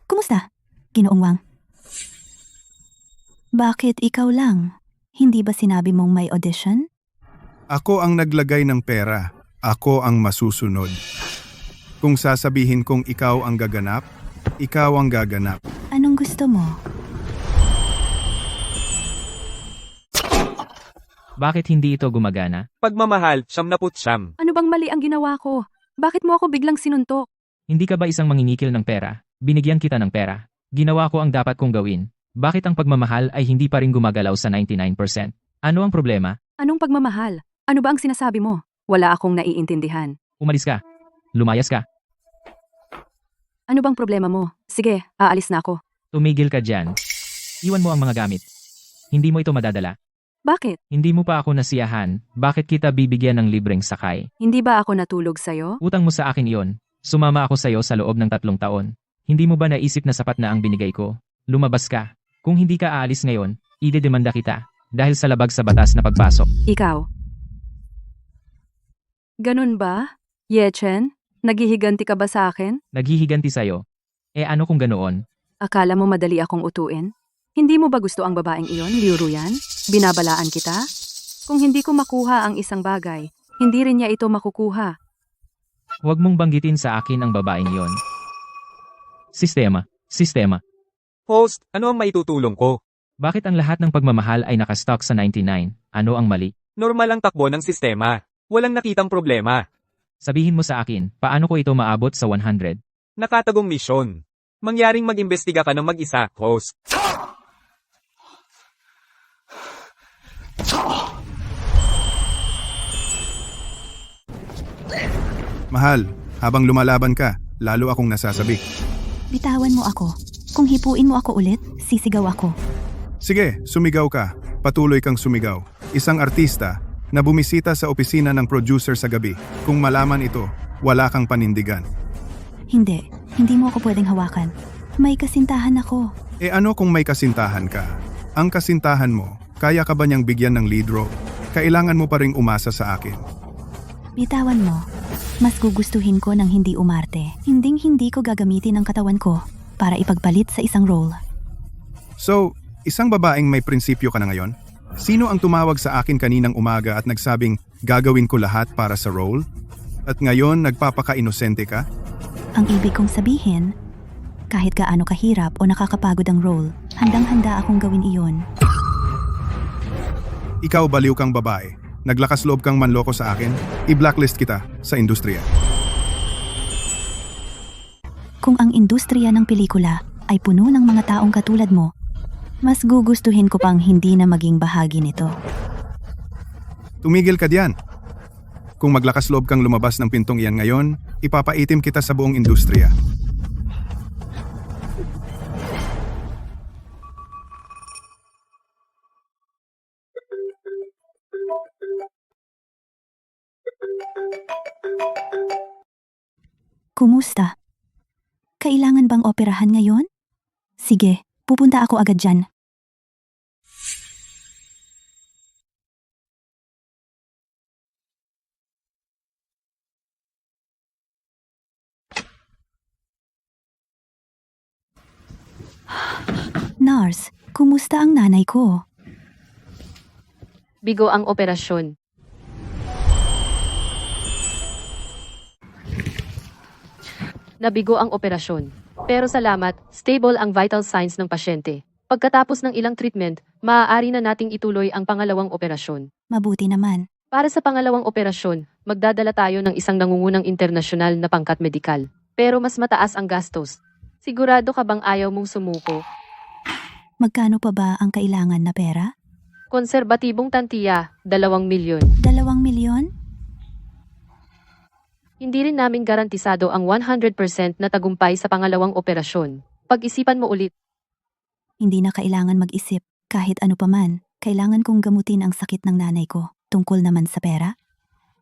Kumusta, Ginoong Wang? Bakit ikaw lang? Hindi ba sinabi mong may audition? Ako ang naglagay ng pera. Ako ang masusunod. Kung sasabihin kong ikaw ang gaganap, ikaw ang gaganap. Anong gusto mo? Bakit hindi ito gumagana? Pagmamahal, 99. Ano bang mali ang ginawa ko? Bakit mo ako biglang sinuntok? Hindi ka ba isang mangingikil ng pera? Binigyan kita ng pera. Ginawa ko ang dapat kong gawin. Bakit ang pagmamahal ay hindi pa rin gumagalaw sa 99%? Ano ang problema? Anong pagmamahal? Ano ba ang sinasabi mo? Wala akong naiintindihan. Umalis ka. Lumayas ka. Ano bang problema mo? Sige, aalis na ako. Tumigil ka dyan. Iwan mo ang mga gamit. Hindi mo ito madadala. Bakit? Hindi mo pa ako nasiyahan. Bakit kita bibigyan ng libreng sakay? Hindi ba ako natulog sa'yo? Utang mo sa akin iyon. Sumama ako sa'yo sa loob ng 3 taon. Hindi mo ba naisip na sapat na ang binigay ko? Lumabas ka. Kung hindi ka aalis ngayon, idedemanda kita. Dahil sa labag sa batas na pagpasok. Ikaw. Ganun ba? Yechen, naghihiganti ka ba sa akin? Naghihiganti sa'yo. Ano kung ganoon? Akala mo madali akong utuin? Hindi mo ba gusto ang babaeng iyon, Liu Ruyan? Binabalaan kita? Kung hindi ko makuha ang isang bagay, hindi rin niya ito makukuha. Huwag mong banggitin sa akin ang babaeng yon. Sistema. Sistema. Host, ano ang maitutulong ko? Bakit ang lahat ng pagmamahal ay nakastock sa 99? Ano ang mali? Normal ang takbo ng sistema. Walang nakitang problema. Sabihin mo sa akin, paano ko ito maabot sa 100? Nakatagong misyon. Mangyaring mag-imbestiga ka ng mag-isa, host. Mahal, habang lumalaban ka, lalo akong nasasabi. Bitawan mo ako. Kung hipuin mo ako ulit, sisigaw ako. Sige, sumigaw ka. Patuloy kang sumigaw. Isang artista na bumisita sa opisina ng producer sa gabi. Kung malaman ito, wala kang panindigan. Hindi mo ako pwedeng hawakan. May kasintahan ako. Ano kung may kasintahan ka? Ang kasintahan mo, kaya ka ba niyang bigyan ng lead role? Kailangan mo pa ring umasa sa akin. Bitawan mo. Mas gugustuhin ko ng hindi umarte. Hindi ko gagamitin ang katawan ko para ipagpalit sa isang role. So, isang babaeng may prinsipyo ka na ngayon? Sino ang tumawag sa akin kaninang umaga at nagsabing gagawin ko lahat para sa role? At ngayon nagpapaka-inosente ka? Ang ibig kong sabihin, kahit gaano kahirap o nakakapagod ang role, handang-handa akong gawin iyon. Ikaw baliw kang babae. Naglakas loob kang manloko sa akin, i-blacklist kita sa industriya. Kung ang industriya ng pelikula ay puno ng mga taong katulad mo, mas gugustuhin ko pang hindi na maging bahagi nito. Tumigil ka diyan. Kung maglakas loob kang lumabas ng pintong iyan ngayon, ipapaitim kita sa buong industriya. Kumusta? Kailangan bang operahan ngayon? Sige, pupunta ako agad dyan. Nars, kumusta ang nanay ko? Bigo ang operasyon. Nabigo ang operasyon. Pero salamat, stable ang vital signs ng pasyente. Pagkatapos ng ilang treatment, maaari na nating ituloy ang pangalawang operasyon. Mabuti naman. Para sa pangalawang operasyon, magdadala tayo ng isang nangungunang internasyonal na pangkat medikal. Pero mas mataas ang gastos. Sigurado ka bang ayaw mong sumuko? Magkano pa ba ang kailangan na pera? Konserbatibong tantiya, 2 milyon. 2 milyon? Hindi rin namin garantisado ang 100% na tagumpay sa pangalawang operasyon. Pag-isipan mo ulit. Hindi na kailangan mag-isip. Kahit ano paman, kailangan kong gamutin ang sakit ng nanay ko. Tungkol naman sa pera,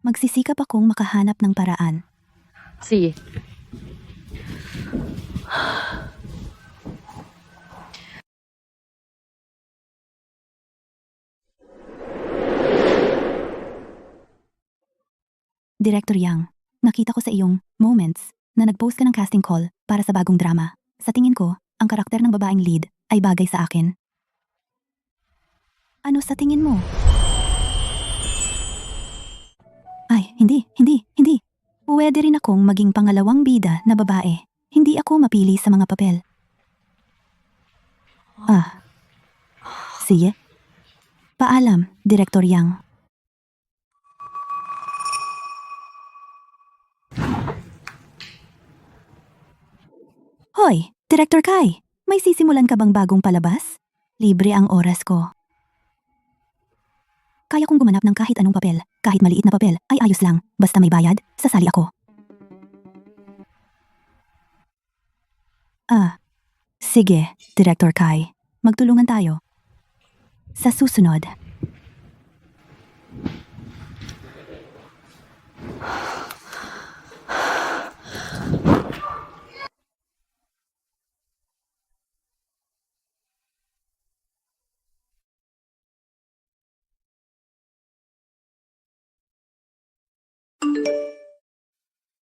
magsisikap akong makahanap ng paraan. Sige. Director Yang, nakita ko sa iyong moments na nag-post ka ng casting call para sa bagong drama. Sa tingin ko, ang karakter ng babaeng lead ay bagay sa akin. Ano sa tingin mo? Ay, hindi. Pwede rin akong maging pangalawang bida na babae. Hindi ako mapili sa mga papel. Sige. Paalam, Director Yang. Hoy, Director Kai. May sisimulan ka bang bagong palabas? Libre ang oras ko. Kaya kong gumanap ng kahit anong papel, kahit maliit na papel, ay ayos lang, basta may bayad, sasali ako. Sige, Director Kai. Magtulungan tayo. Sa susunod.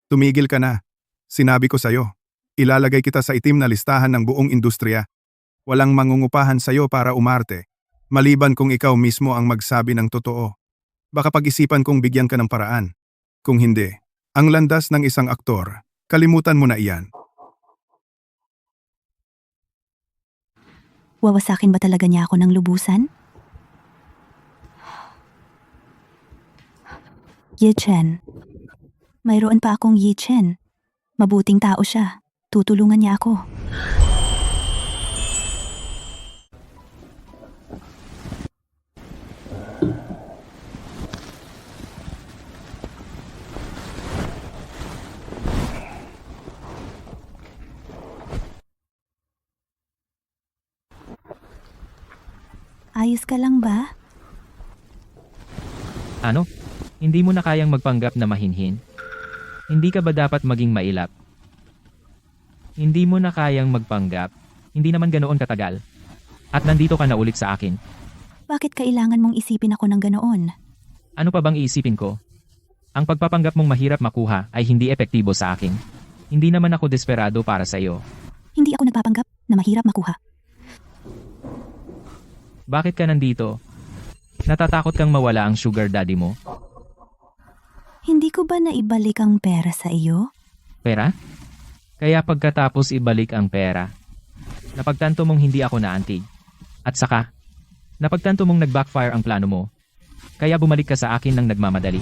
Tumigil ka na. Sinabi ko sa'yo. Ilalagay kita sa itim na listahan ng buong industriya. Walang mangungupahan sa'yo para umarte. Maliban kung ikaw mismo ang magsabi ng totoo. Baka pag-isipan kong bigyan ka ng paraan. Kung hindi, ang landas ng isang aktor, kalimutan mo na iyan. Wawasakin ba talaga niya ako ng lubusan? Ye Chen. Mayroon pa akong Ye Chen. Mabuting tao siya. Tutulungan niya ako. Ayos ka lang ba? Ano? Hindi mo na kayang magpanggap na mahinhin? Hindi ka ba dapat maging mailap? Hindi mo na kayang magpanggap? Hindi naman ganoon katagal. At nandito ka na ulit sa akin. Bakit kailangan mong isipin ako ng ganoon? Ano pa bang iisipin ko? Ang pagpapanggap mong mahirap makuha ay hindi epektibo sa akin. Hindi naman ako desperado para sa iyo. Hindi ako nagpapanggap na mahirap makuha. Bakit ka nandito? Natatakot kang mawala ang sugar daddy mo? Hindi ko ba naibalik ang pera sa iyo? Pera? Kaya pagkatapos ibalik ang pera, napagtanto mong hindi ako naantig. At saka, napagtanto mong nag-backfire ang plano mo. Kaya bumalik ka sa akin ng nagmamadali.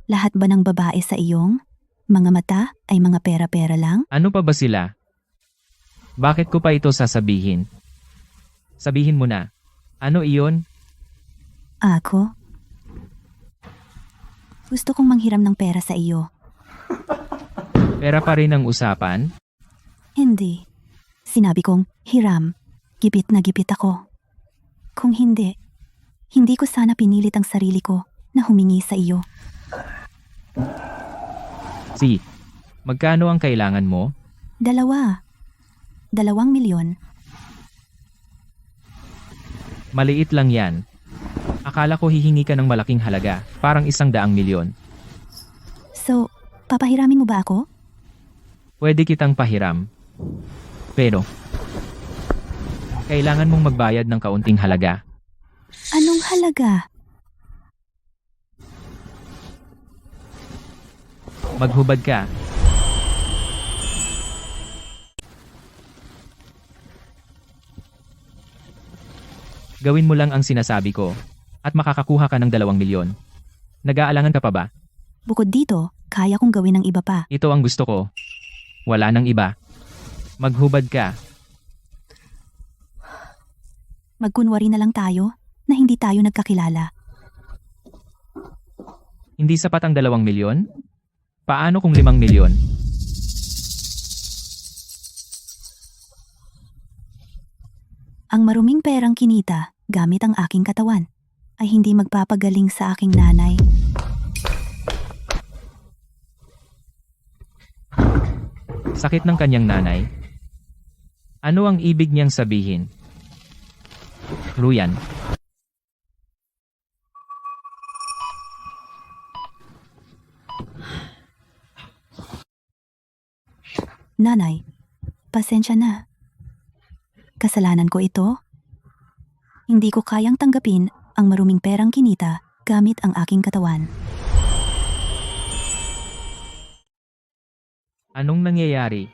Lahat ba ng babae sa iyong mga mata ay mga pera-pera lang? Ano pa ba sila? Bakit ko pa ito sasabihin? Sabihin mo na. Ano iyon? Ako? Gusto kong manghiram ng pera sa iyo. Pera pa rin ang usapan? Hindi. Sinabi kong hiram. Gipit na gipit ako. Kung hindi, hindi ko sana pinilit ang sarili ko na humingi sa iyo. Si, magkano ang kailangan mo? 2 milyon. Maliit lang yan. Akala ko hihingi ka ng malaking halaga, parang 100 milyon. So, papahiramin mo ba ako? Pwede kitang pahiram. Pero, kailangan mong magbayad ng kaunting halaga. Anong halaga? Maghubad ka. Gawin mo lang ang sinasabi ko, at makakakuha ka ng 2 milyon. Nag-aalangan ka pa ba? Bukod dito, kaya kong gawin ng iba pa. Ito ang gusto ko. Wala nang iba. Maghubad ka. Magkunwari na lang tayo na hindi tayo nagkakilala. Hindi sapat ang 2 milyon? Paano kung 5 milyon? Ang maruming perang kinita gamit ang aking katawan ay hindi magpapagaling sa aking nanay. Sakit ng kanyang nanay? Ano ang ibig niyang sabihin? Ruyan. Nanay, pasensya na. Kasalanan ko ito? Hindi ko kayang tanggapin ang maruming perang kinita gamit ang aking katawan. Anong nangyayari?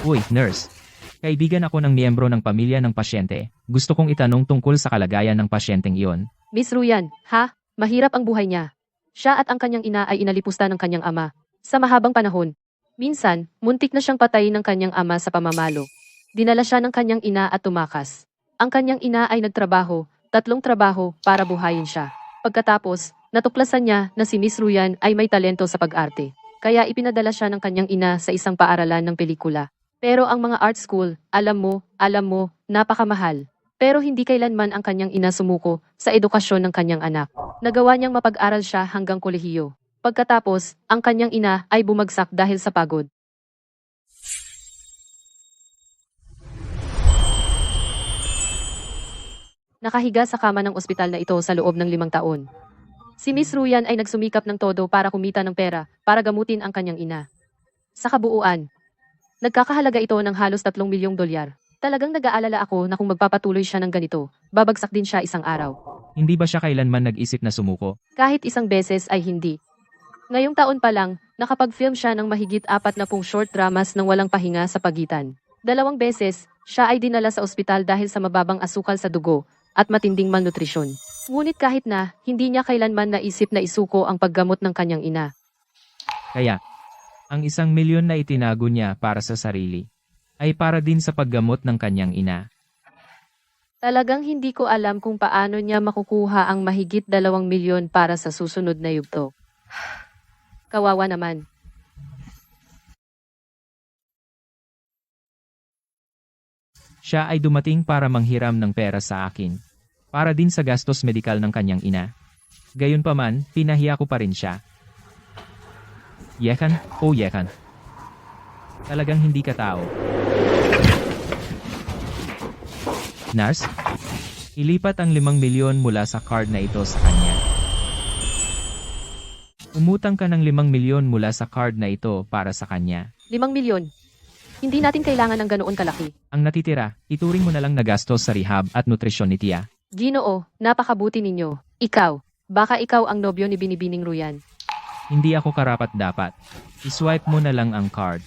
Uy, nurse. Kaibigan ako ng miyembro ng pamilya ng pasyente. Gusto kong itanong tungkol sa kalagayan ng pasyenteng iyon. Miss Ruyan, ha? Mahirap ang buhay niya. Siya at ang kanyang ina ay inalipusta ng kanyang ama. Sa mahabang panahon. Minsan, muntik na siyang patayin ng kanyang ama sa pamamalo. Dinala siya ng kanyang ina at tumakas. Ang kanyang ina ay nagtrabaho, 3 trabaho para buhayin siya. Pagkatapos, natuklasan niya na si Miss Ruyan ay may talento sa pag-arte. Kaya ipinadala siya ng kanyang ina sa isang paaralan ng pelikula. Pero ang mga art school, alam mo, napakamahal. Pero hindi kailanman ang kanyang ina sumuko sa edukasyon ng kanyang anak. Nagawa niyang mapag-aral siya hanggang kolehiyo. Pagkatapos, ang kanyang ina ay bumagsak dahil sa pagod. Nakahiga sa kama ng ospital na ito sa loob ng 5 taon. Si Miss Ruyan ay nagsumikap ng todo para kumita ng pera para gamutin ang kanyang ina. Sa kabuuan, nagkakahalaga ito ng halos 3 milyong dolyar. Talagang nag-aalala ako na kung magpapatuloy siya ng ganito, babagsak din siya isang araw. Hindi ba siya kailanman nag-isip na sumuko? Kahit isang beses ay hindi. Ngayong taon pa lang, nakapag-film siya ng mahigit 40 short dramas nang walang pahinga sa pagitan. 2 beses, siya ay dinala sa ospital dahil sa mababang asukal sa dugo at matinding malnutrisyon. Ngunit kahit na, hindi niya kailanman naisip na isuko ang paggamot ng kanyang ina. Kaya, ang 1 milyon na itinago niya para sa sarili, ay para din sa paggamot ng kanyang ina. Talagang hindi ko alam kung paano niya makukuha ang mahigit 2 milyon para sa susunod na yugto. Kawawa naman. Siya ay dumating para manghiram ng pera sa akin. Para din sa gastos medikal ng kanyang ina. Gayunpaman, pinahiya ko pa rin siya. Yekan, oh Yekan. Talagang hindi ka tao. Nars, ilipat ang 5 milyon mula sa card na ito sa kanya. Umutang ka ng 5 milyon mula sa card na ito para sa kanya. 5 milyon. Hindi natin kailangan ng ganoon kalaki. Ang natitira, ituring mo na lang na gastos sa rehab at nutrisyon ni Tia. Ginoo, napakabuti ninyo. Ikaw, baka ikaw ang nobyo ni Binibining Ruyan. Hindi ako karapat-dapat. I-swipe mo na lang ang card.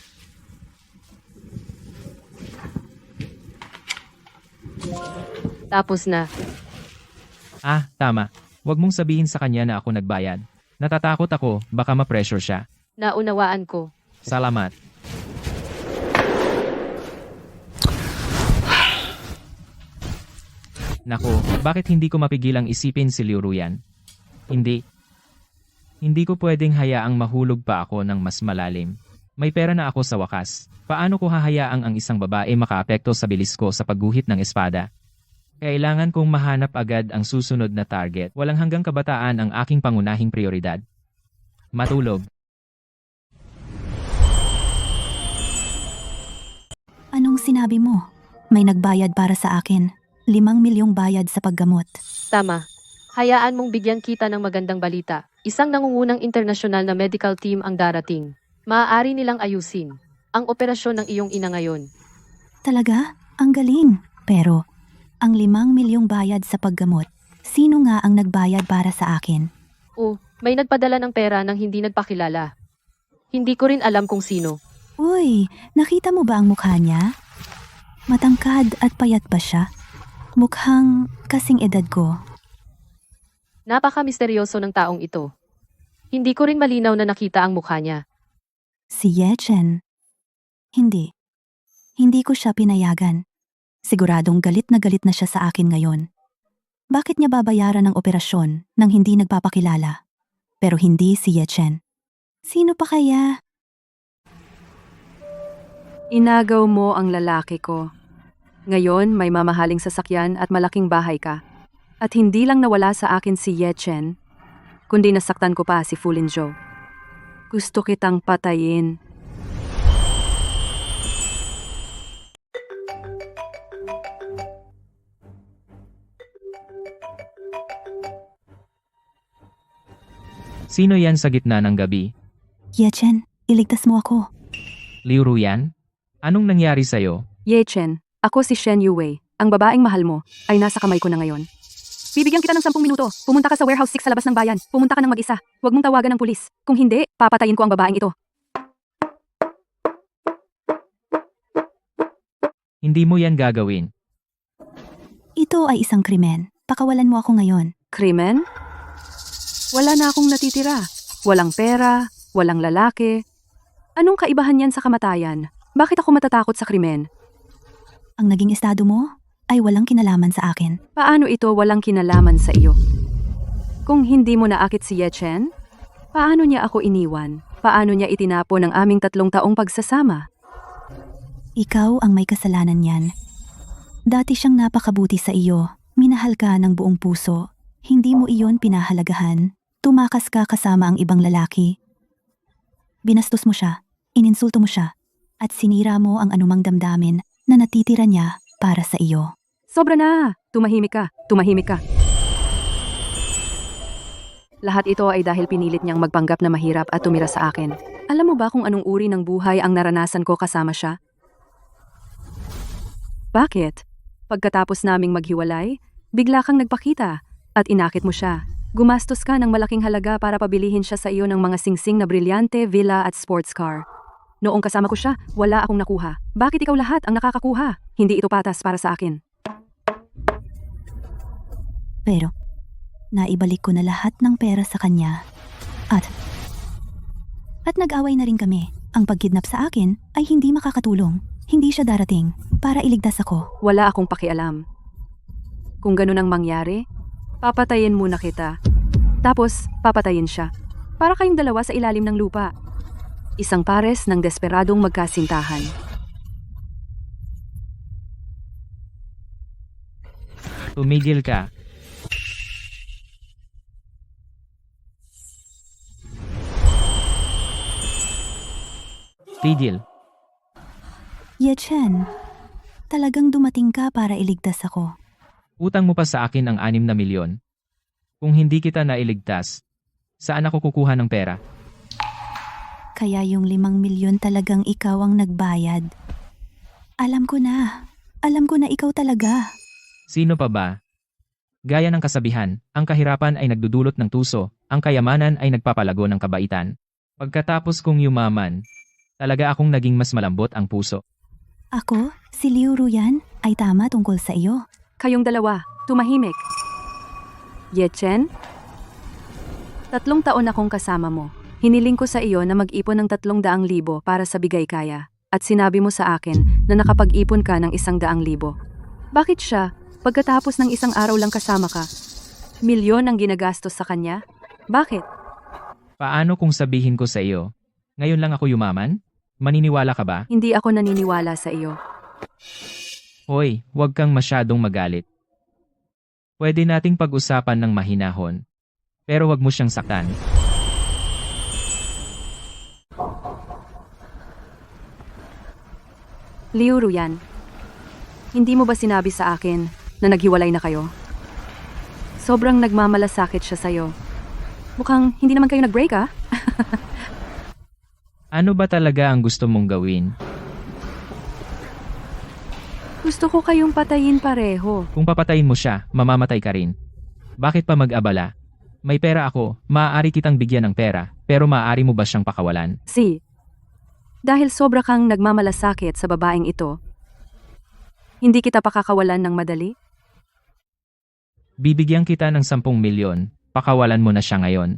Tapos na. Ah, tama. Huwag mong sabihin sa kanya na ako nagbayad. Natatakot ako, baka ma-pressure siya. Naunawaan ko. Salamat. Nako, bakit hindi ko mapigilang isipin si Liu Ruyan? Hindi. Hindi ko pwedeng hayaang mahulog pa ako ng mas malalim. May pera na ako sa wakas. Paano ko hahayaang ang isang babae makaapekto sa bilis ko sa pagguhit ng espada? Kailangan kong mahanap agad ang susunod na target. Walang hanggang kabataan ang aking pangunahing prioridad. Matulog. Anong sinabi mo? May nagbayad para sa akin. 5 milyong bayad sa paggamot. Tama. Hayaan mong bigyan kita ng magandang balita. Isang nangungunang internasyonal na medical team ang darating. Maaari nilang ayusin ang operasyon ng iyong ina ngayon. Talaga? Ang galing. Pero, ang 5 milyong bayad sa paggamot, sino nga ang nagbayad para sa akin? May nagpadala ng pera nang hindi nagpakilala. Hindi ko rin alam kung sino. Uy, nakita mo ba ang mukha niya? Matangkad at payat pa siya. Mukhang kasing edad ko. Napaka-misteryoso ng taong ito. Hindi ko rin malinaw na nakita ang mukha niya. Si Yechen. Hindi. Hindi ko siya pinayagan. Siguradong galit na siya sa akin ngayon. Bakit niya babayaran ng operasyon nang hindi nagpapakilala? Pero hindi si Yechen. Sino pa kaya? Inagaw mo ang lalaki ko. Ngayon, may mamahaling sasakyan at malaking bahay ka. At hindi lang nawala sa akin si Yechen, kundi nasaktan ko pa si Fulin Joe. Gusto kitang patayin. Sino yan sa gitna ng gabi? Yechen, iligtas mo ako. Liu Ruyan? Anong nangyari sa'yo? Yechen, ako si Shen Yue. Ang babaeng mahal mo ay nasa kamay ko na ngayon. Bibigyan kita ng 10 minuto. Pumunta ka sa warehouse 6 sa labas ng bayan. Pumunta ka ng mag-isa. Huwag mong tawagan ng pulis. Kung hindi, papatayin ko ang babaeng ito. Hindi mo yan gagawin. Ito ay isang krimen. Pakawalan mo ako ngayon. Krimen? Wala na akong natitira. Walang pera, walang lalaki. Anong kaibahan yan sa kamatayan? Bakit ako matatakot sa krimen? Ang naging estado mo ay walang kinalaman sa akin. Paano ito walang kinalaman sa iyo? Kung hindi mo naakit si Yechen, paano niya ako iniwan? Paano niya itinapon ang aming 3 taong pagsasama? Ikaw ang may kasalanan niyan. Dati siyang napakabuti sa iyo. Minahal ka ng buong puso. Hindi mo iyon pinahalagahan. Tumakas ka kasama ang ibang lalaki. Binastos mo siya, ininsulto mo siya, at sinira mo ang anumang damdamin na natitira niya para sa iyo. Sobra na! Tumahimik ka, tumahimik ka. Lahat ito ay dahil pinilit niyang magpanggap na mahirap at tumira sa akin. Alam mo ba kung anong uri ng buhay ang naranasan ko kasama siya? Bakit? Pagkatapos naming maghiwalay, bigla kang nagpakita at inakit mo siya. Gumastos ka ng malaking halaga para pabilihin siya sa iyo ng mga singsing na brilyante, villa at sports car. Noong kasama ko siya, wala akong nakuha. Bakit ikaw lahat ang nakakakuha? Hindi ito patas para sa akin. Pero, naibalik ko na lahat ng pera sa kanya. At nag-away na rin kami. Ang pagkidnap sa akin ay hindi makakatulong. Hindi siya darating para iligtas ako. Wala akong pakialam. Kung ganun ang mangyari, papatayin muna kita. Tapos, papatayin siya. Para kayong dalawa sa ilalim ng lupa. Isang pares ng desperadong magkasintahan. Tumigil ka. Tigil. Yechen, talagang dumating ka para iligtas ako. Utang mo pa sa akin ang 6 na milyon. Kung hindi kita nailigtas, saan ako kukuha ng pera? Kaya yung 5 milyon talagang ikaw ang nagbayad. Alam ko na ikaw talaga. Sino pa ba? Gaya ng kasabihan, ang kahirapan ay nagdudulot ng tuso, ang kayamanan ay nagpapalago ng kabaitan. Pagkatapos kong yumaman, talaga akong naging mas malambot ang puso. Ako, si Liu Ruyan, ay tama tungkol sa iyo. Kayong dalawa, tumahimik. Yechen? 3 taon akong kasama mo. Hiniling ko sa iyo na mag-ipon ng 300,000 para sa bigay kaya. At sinabi mo sa akin na nakapag-ipon ka ng 100,000. Bakit siya, pagkatapos ng isang araw lang kasama ka, milyon ang ginagastos sa kanya? Bakit? Paano kung sabihin ko sa iyo, ngayon lang ako yumaman? Maniniwala ka ba? Hindi ako naniniwala sa iyo. Hoy, huwag kang masyadong magalit. Pwede nating pag-usapan ng mahinahon. Pero wag mo siyang saktan. Liu Ruyan, hindi mo ba sinabi sa akin na naghiwalay na kayo? Sobrang nagmamalasakit siya sa'yo. Mukhang hindi naman kayo nag-break ah? Ano ba talaga ang gusto mong gawin? Gusto ko kayong patayin pareho. Kung papatayin mo siya, mamamatay ka rin. Bakit pa mag-abala? May pera ako, maaari kitang bigyan ng pera, pero maaari mo ba siyang pakawalan? Dahil sobra kang nagmamalasakit sa babaeng ito, hindi kita pakakawalan ng madali? Bibigyan kita ng 10 milyon, pakawalan mo na siya ngayon.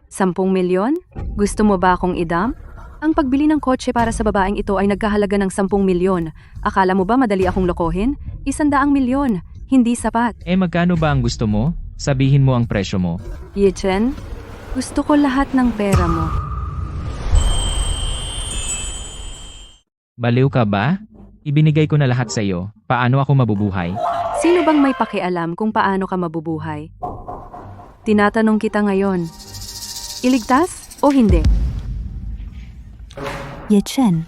10 milyon? Gusto mo ba akong idam? Ang pagbili ng kotse para sa babaeng ito ay nagkahalaga ng 10 milyon. Akala mo ba madali akong lokohin? 100 milyon. Hindi sapat. Magkano ba ang gusto mo? Sabihin mo ang presyo mo. Yechen, gusto ko lahat ng pera mo. Baliw ka ba? Ibinigay ko na lahat sa iyo. Paano ako mabubuhay? Sino bang may pakialam kung paano ka mabubuhay? Tinatanong kita ngayon. Iligtas o hindi? Yechen,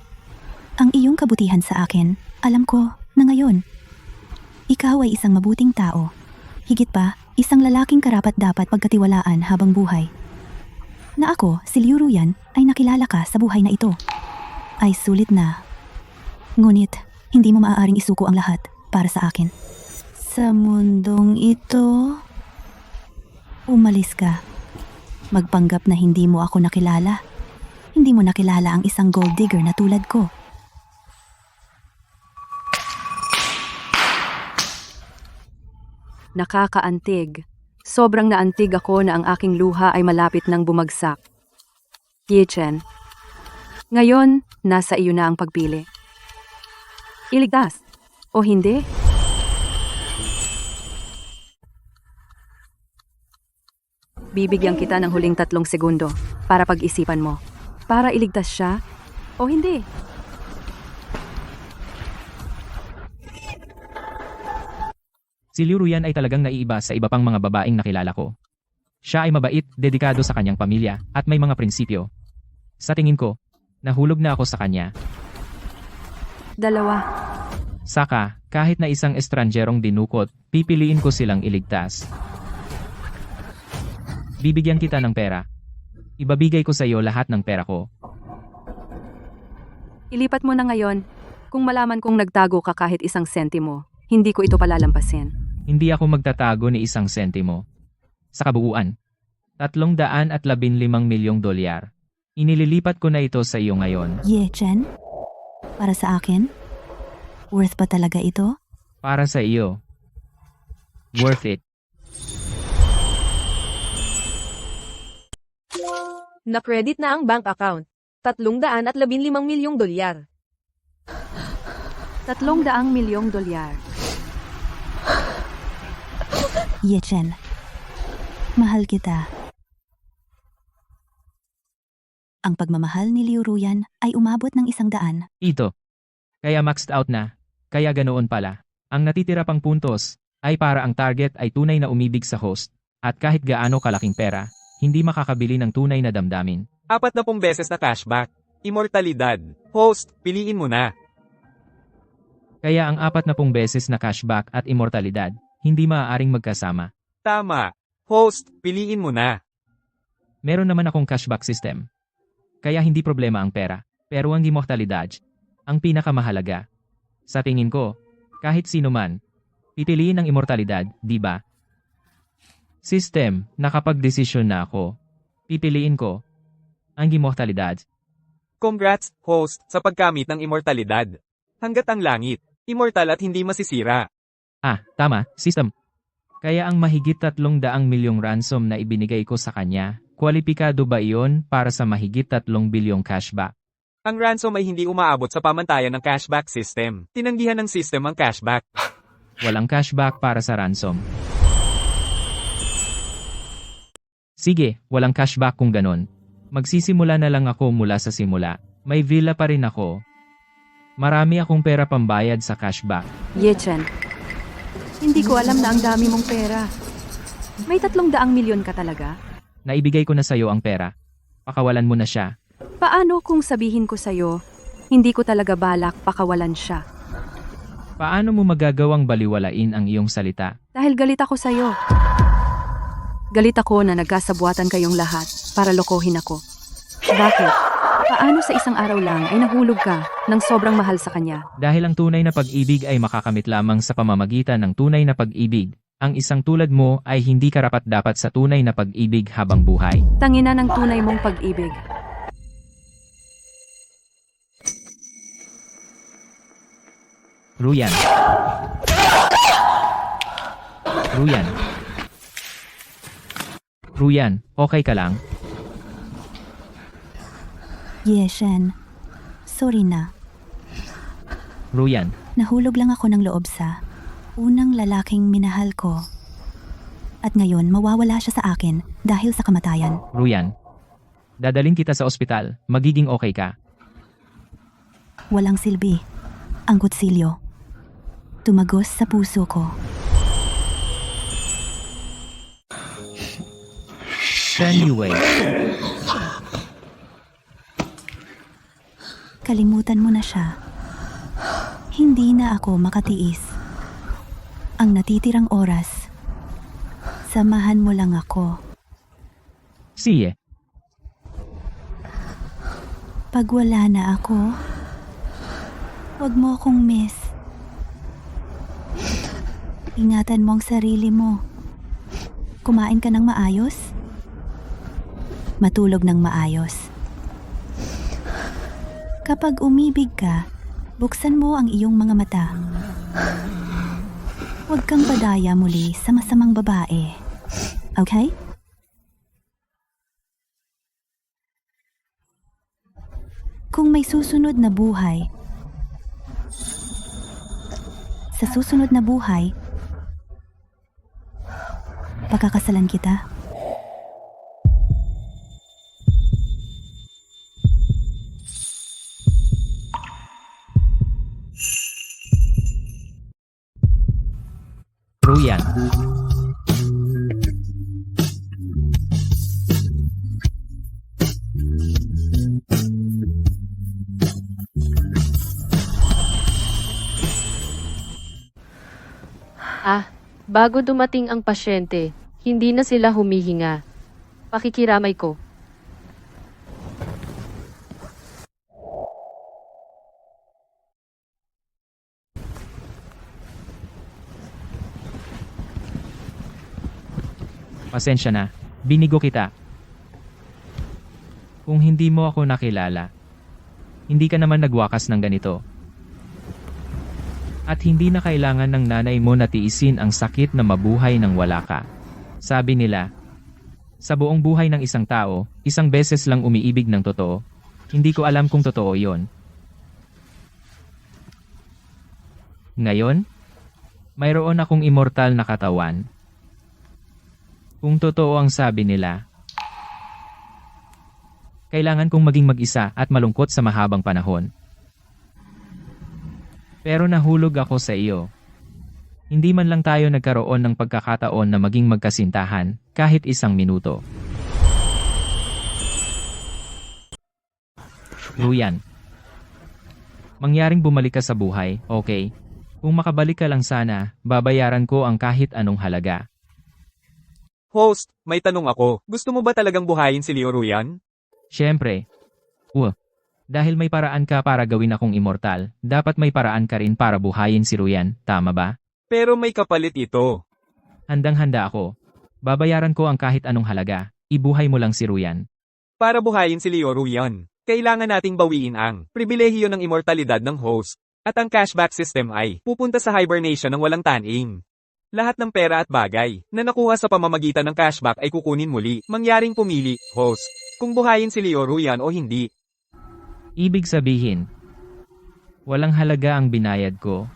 ang iyong kabutihan sa akin, alam ko na ngayon. Ikaw ay isang mabuting tao. Higit pa, isang lalaking karapat-dapat pagkatiwalaan habang buhay. Na ako, si Liu Ruyan, ay nakilala ka sa buhay na ito. Ay sulit na. Ngunit, hindi mo maaaring isuko ang lahat para sa akin. Sa mundong ito, umalis ka. Magpanggap na hindi mo ako nakilala. Hindi mo nakilala ang isang gold digger na tulad ko. Nakakaantig. Sobrang naantig ako na ang aking luha ay malapit nang bumagsak. Yechen. Ngayon, nasa iyo na ang pagpili. Iligtas o hindi? Bibigyan kita ng huling 3 segundo para pag-isipan mo. Para iligtas siya o hindi? Si Liu Ruyan ay talagang naiiba sa iba pang mga babaeng nakilala ko. Siya ay mabait, dedikado sa kanyang pamilya, at may mga prinsipyo. Sa tingin ko, nahulog na ako sa kanya. 2. Saka, kahit na isang estrangerong dinukot, pipiliin ko silang iligtas. Bibigyan kita ng pera. Ibabigay ko sa iyo lahat ng pera ko. Ilipat mo na ngayon. Kung malaman kong nagtago ka kahit 1 sentimo, hindi ko ito palalampasin. Hindi ako magtatago ni 1 sentimo. Sa kabuuan, $315 milyong. Inililipat ko na ito sa iyo ngayon. Yechen? Para sa akin? Worth ba talaga ito? Para sa iyo. Worth it. Na-credit na ang bank account. $315 milyong. $300 milyong. Yechen. Mahal kita. Ang pagmamahal ni Liu Ruyan ay umabot ng 100. Ito. Kaya maxed out na. Kaya ganoon pala. Ang natitira pang puntos ay para ang target ay tunay na umibig sa host. At kahit gaano kalaking pera, hindi makakabili ng tunay na damdamin. 40 beses na cashback. Immortalidad. Host, piliin mo na. Kaya ang 40 beses na cashback at immortalidad, hindi maaaring magkasama. Tama. Host, piliin mo na. Meron naman akong cashback system. Kaya hindi problema ang pera, pero ang immortalidad, ang pinakamahalaga. Sa tingin ko, kahit sino man, pipiliin ang immortalidad, di ba? System, nakapag-desisyon na ako. Pipiliin ko ang immortalidad. Congrats, host, sa pagkamit ng immortalidad. Hanggat ang langit, immortal at hindi masisira. Ah, tama, system. Kaya ang mahigit 300 milyong ransom na ibinigay ko sa kanya, kwalipikado ba iyon para sa mahigit 3 bilyong cashback? Ang ransom ay hindi umaabot sa pamantayan ng cashback system. Tinanggihan ng system ang cashback. Walang cashback para sa ransom. Sige, walang cashback kung ganon. Magsisimula na lang ako mula sa simula. May villa pa rin ako. Marami akong pera pambayad sa cashback. Yechen. Hindi ko alam na ang dami mong pera. May 300 milyon ka talaga? Naibigay ko na sa'yo ang pera. Pakawalan mo na siya. Paano kung sabihin ko sa'yo, hindi ko talaga balak pakawalan siya? Paano mo magagawang baliwalain ang iyong salita? Dahil galit ako sa'yo. Galit ako na nagkasabuatan kayong lahat para lokohin ako. Bakit? Paano sa isang araw lang ay nahulog ka ng sobrang mahal sa kanya? Dahil ang tunay na pag-ibig ay makakamit lamang sa pamamagitan ng tunay na pag-ibig. Ang isang tulad mo ay hindi karapat-dapat sa tunay na pag-ibig habang buhay. Tangina ng tunay mong pag-ibig. Ruyan. Ruyan. Ruyan, okay ka lang? Yechen. Sorry na. Ruyan, Nahulog lang ako ng loob sa unang lalaking minahal ko. At ngayon mawawala siya sa akin dahil sa kamatayan. Ruyan. Dadalhin kita sa ospital, magiging okay ka. Walang silbi. Ang kutsilyo. Tumagos sa puso ko. Anyway, Kalimutan mo na siya. Hindi na ako makatiis. Ang natitirang oras, samahan mo lang ako. sige. Pag wala na ako, huwag mo akong miss. Ingatan mo ang sarili mo. Kumain ka ng maayos. Matulog ng maayos. Kapag umibig ka, buksan mo ang iyong mga mata. Huwag kang padaya muli sa masamang babae. Okay? Kung may susunod na buhay, sa susunod na buhay, pagkakasalan kita. Ruyan. Bago dumating ang pasyente, hindi na sila humihinga. Pakikiramay ko. Pasensya na, binigo kita. Kung hindi mo ako nakilala, hindi ka naman nagwakas ng ganito. At hindi na kailangan ng nanay mo na tiisin ang sakit na mabuhay nang wala ka. Sabi nila, sa buong buhay ng isang tao, isang beses lang umiibig ng totoo. Hindi ko alam kung totoo yon. Ngayon, mayroon akong immortal na katawan. Kung totoo ang sabi nila, kailangan kong maging mag-isa at malungkot sa mahabang panahon. Pero nahulog ako sa iyo. Hindi man lang tayo nagkaroon ng pagkakataon na maging magkasintahan, kahit isang minuto. Ruyan. Mangyaring bumalik ka sa buhay, okay? Kung makabalik ka lang sana, babayaran ko ang kahit anong halaga. Host, may tanong ako. Gusto mo ba talagang buhayin si Leo Ruyan? Siyempre. Dahil may paraan ka para gawin akong immortal, dapat may paraan ka rin para buhayin si Ruyan, tama ba? Pero may kapalit ito. Handang-handa ako. Babayaran ko ang kahit anong halaga, ibuhay mo lang si Ruyan. Para buhayin si Leo Ruyan, kailangan nating bawiin ang pribilehiyo ng immortalidad ng host, at ang cashback system ay pupunta sa hibernation ng walang taning. Lahat ng pera at bagay na nakuha sa pamamagitan ng cashback ay kukunin muli. Mangyaring pumili, host, kung buhayin si Leo Ruyan o hindi. Ibig sabihin, walang halaga ang binayad ko.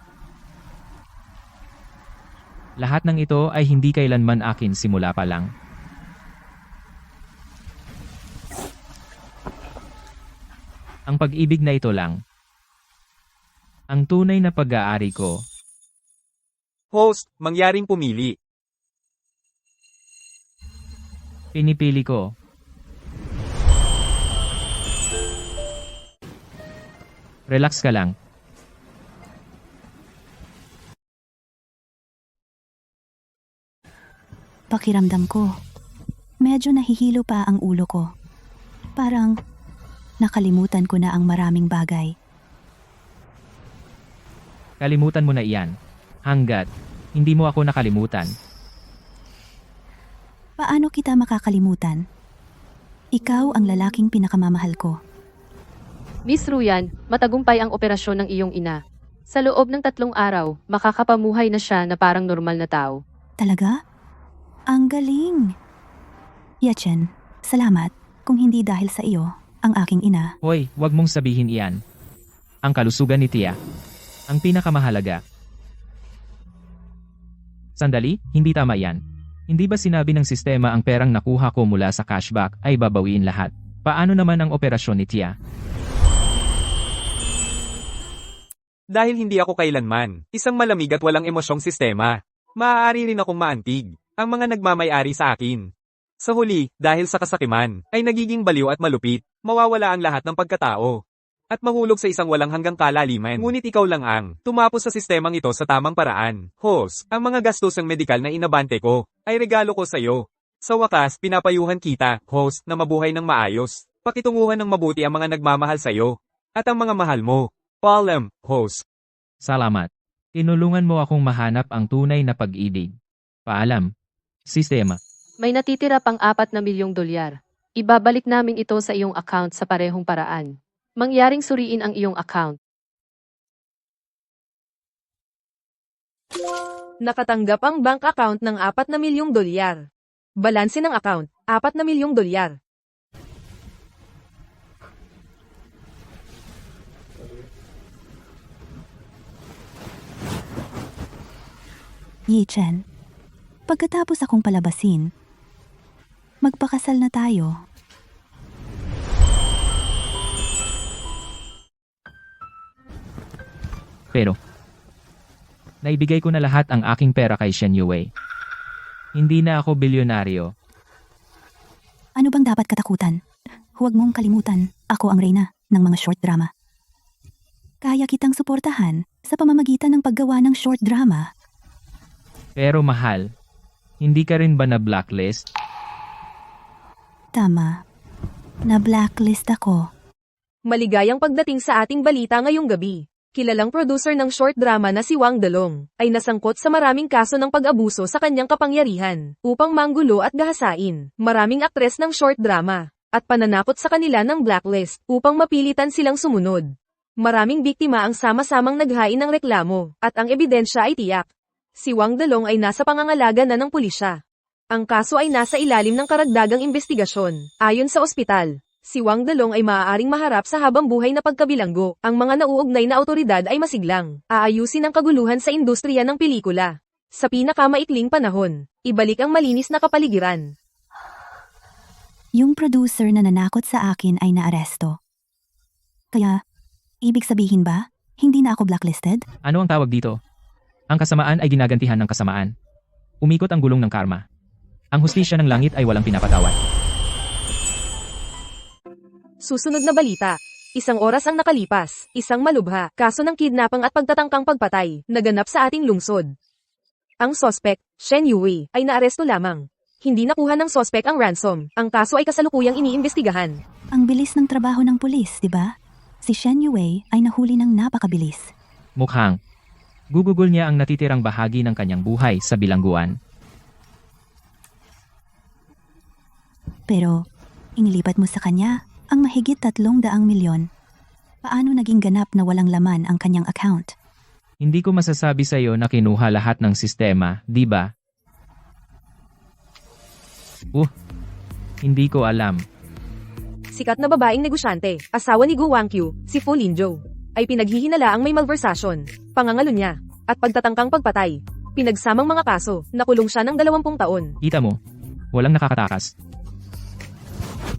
Lahat ng ito ay hindi kailanman akin simula pa lang. Ang pag-ibig na ito lang. Ang tunay na pag-aari ko. Host, mangyaring pumili. Pinipili ko. Relax ka lang. Pakiramdam ko, medyo nahihilo pa ang ulo ko. Parang nakalimutan ko na ang maraming bagay. Kalimutan mo na iyan. Hanggat hindi mo ako nakalimutan. Paano kita makakalimutan? Ikaw ang lalaking pinakamamahal ko. Miss Ruyan, matagumpay ang operasyon ng iyong ina. Sa loob ng 3 araw, makakapamuhay na siya na parang normal na tao. Talaga? Ang galing! Yechen, salamat. Kung hindi dahil sa iyo, ang aking ina. Hoy, wag mong sabihin iyan. Ang kalusugan ni Tia. Ang pinakamahalaga. Sandali, hindi tama yan. Hindi ba sinabi ng sistema ang perang nakuha ko mula sa cashback ay babawiin lahat? Paano naman ang operasyon ni Tia? Dahil hindi ako kailanman isang malamig at walang emosyong sistema, maaari rin akong maantig ang mga nagmamay-ari sa akin. Sa huli, dahil sa kasakiman, ay nagiging baliw at malupit, mawawala ang lahat ng pagkatao. At mahulog sa isang walang hanggang kalaliman. Ngunit ikaw lang ang tumapos sa sistemang ito sa tamang paraan. Host, ang mga gastosang medikal na inabante ko ay regalo ko sa iyo. Sa wakas, pinapayuhan kita, host, na mabuhay ng maayos. Pakitunguhan ng mabuti ang mga nagmamahal sa iyo at ang mga mahal mo. Paalam, host. Salamat. Tinulungan mo akong mahanap ang tunay na pag-ibig. Paalam. Sistema. May natitira pang 4 na milyong dolyar. Ibabalik namin ito sa iyong account sa parehong paraan. Mangyaring suriin ang iyong account. Nakatanggap ang bank account ng 4 na milyong dolyar. Balanse ng account, 4 na milyong dolyar. Yichen, pagkatapos akong palabasin, magpakasal na tayo. Pero, naibigay ko na lahat ang aking pera kay Shen Yue. Hindi na ako bilyonaryo. Ano bang dapat katakutan? Huwag mong kalimutan, ako ang reyna ng mga short drama. Kaya kitang suportahan sa pamamagitan ng paggawa ng short drama. Pero mahal, hindi ka rin ba na blacklist? Tama, na blacklist ako. Maligayang pagdating sa ating balita ngayong gabi. Kilalang producer ng short drama na si Wang Dalong ay nasangkot sa maraming kaso ng pag-abuso sa kanyang kapangyarihan upang manggulo at gahasain maraming aktres ng short drama at pananakot sa kanila ng blacklist upang mapilitan silang sumunod. Maraming biktima ang sama-samang naghain ng reklamo at ang ebidensya ay tiyak. Si Wang Dalong ay nasa pangangalaga na ng pulisya. Ang kaso ay nasa ilalim ng karagdagang investigasyon. Ayon sa ospital, si Wang Dalong ay maaaring maharap sa habang-buhay na pagkabilanggo. Ang mga nauugnay na awtoridad ay masiglang aayusin ang kaguluhan sa industriya ng pelikula. Sa pinakamaikling panahon, ibalik ang malinis na kapaligiran. Yung producer na nanakot sa akin ay naaresto. Kaya, ibig sabihin ba, hindi na ako blacklisted? Ano ang tawag dito? Ang kasamaan ay ginagantihan ng kasamaan. Umikot ang gulong ng karma. Ang hustisya ng langit ay walang pinapatawad. Susunod na balita. Isang oras ang nakalipas, isang malubha, kaso ng kidnapang at pagtatangkang pagpatay, naganap sa ating lungsod. Ang sospek, Shen Yue, ay naaresto lamang. Hindi nakuha ng sospek ang ransom, ang kaso ay kasalukuyang iniimbestigahan. Ang bilis ng trabaho ng pulis, di ba? Si Shen Yue ay nahuli ng napakabilis. Mukhang, gugugol niya ang natitirang bahagi ng kanyang buhay sa bilangguan. Pero, inilipat mo sa kanya ang mahigit 300 milyon. Paano naging ganap na walang laman ang kanyang account? Hindi ko masasabi sa iyo na kinuha lahat ng sistema, di ba? Hindi ko alam. Sikat na babaeng negosyante, asawa ni Gu Wangqiu, si Fu Linzhou, ay pinaghihinala ang may malversasyon, pangangalo niya, at pagtatangkang pagpatay. Pinagsamang mga kaso, nakulong siya ng 20 taon. Kita mo, walang nakakatakas.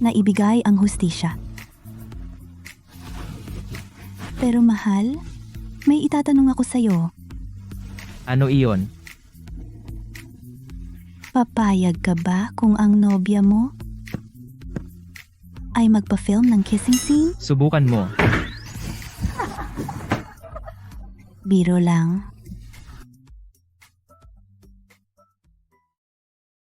Naibigay ang hustisya. Pero mahal, may itatanong ako sa'yo. Ano iyon? Papayag ka ba kung ang nobya mo ay magpa-film ng kissing scene? Subukan mo. Biro lang.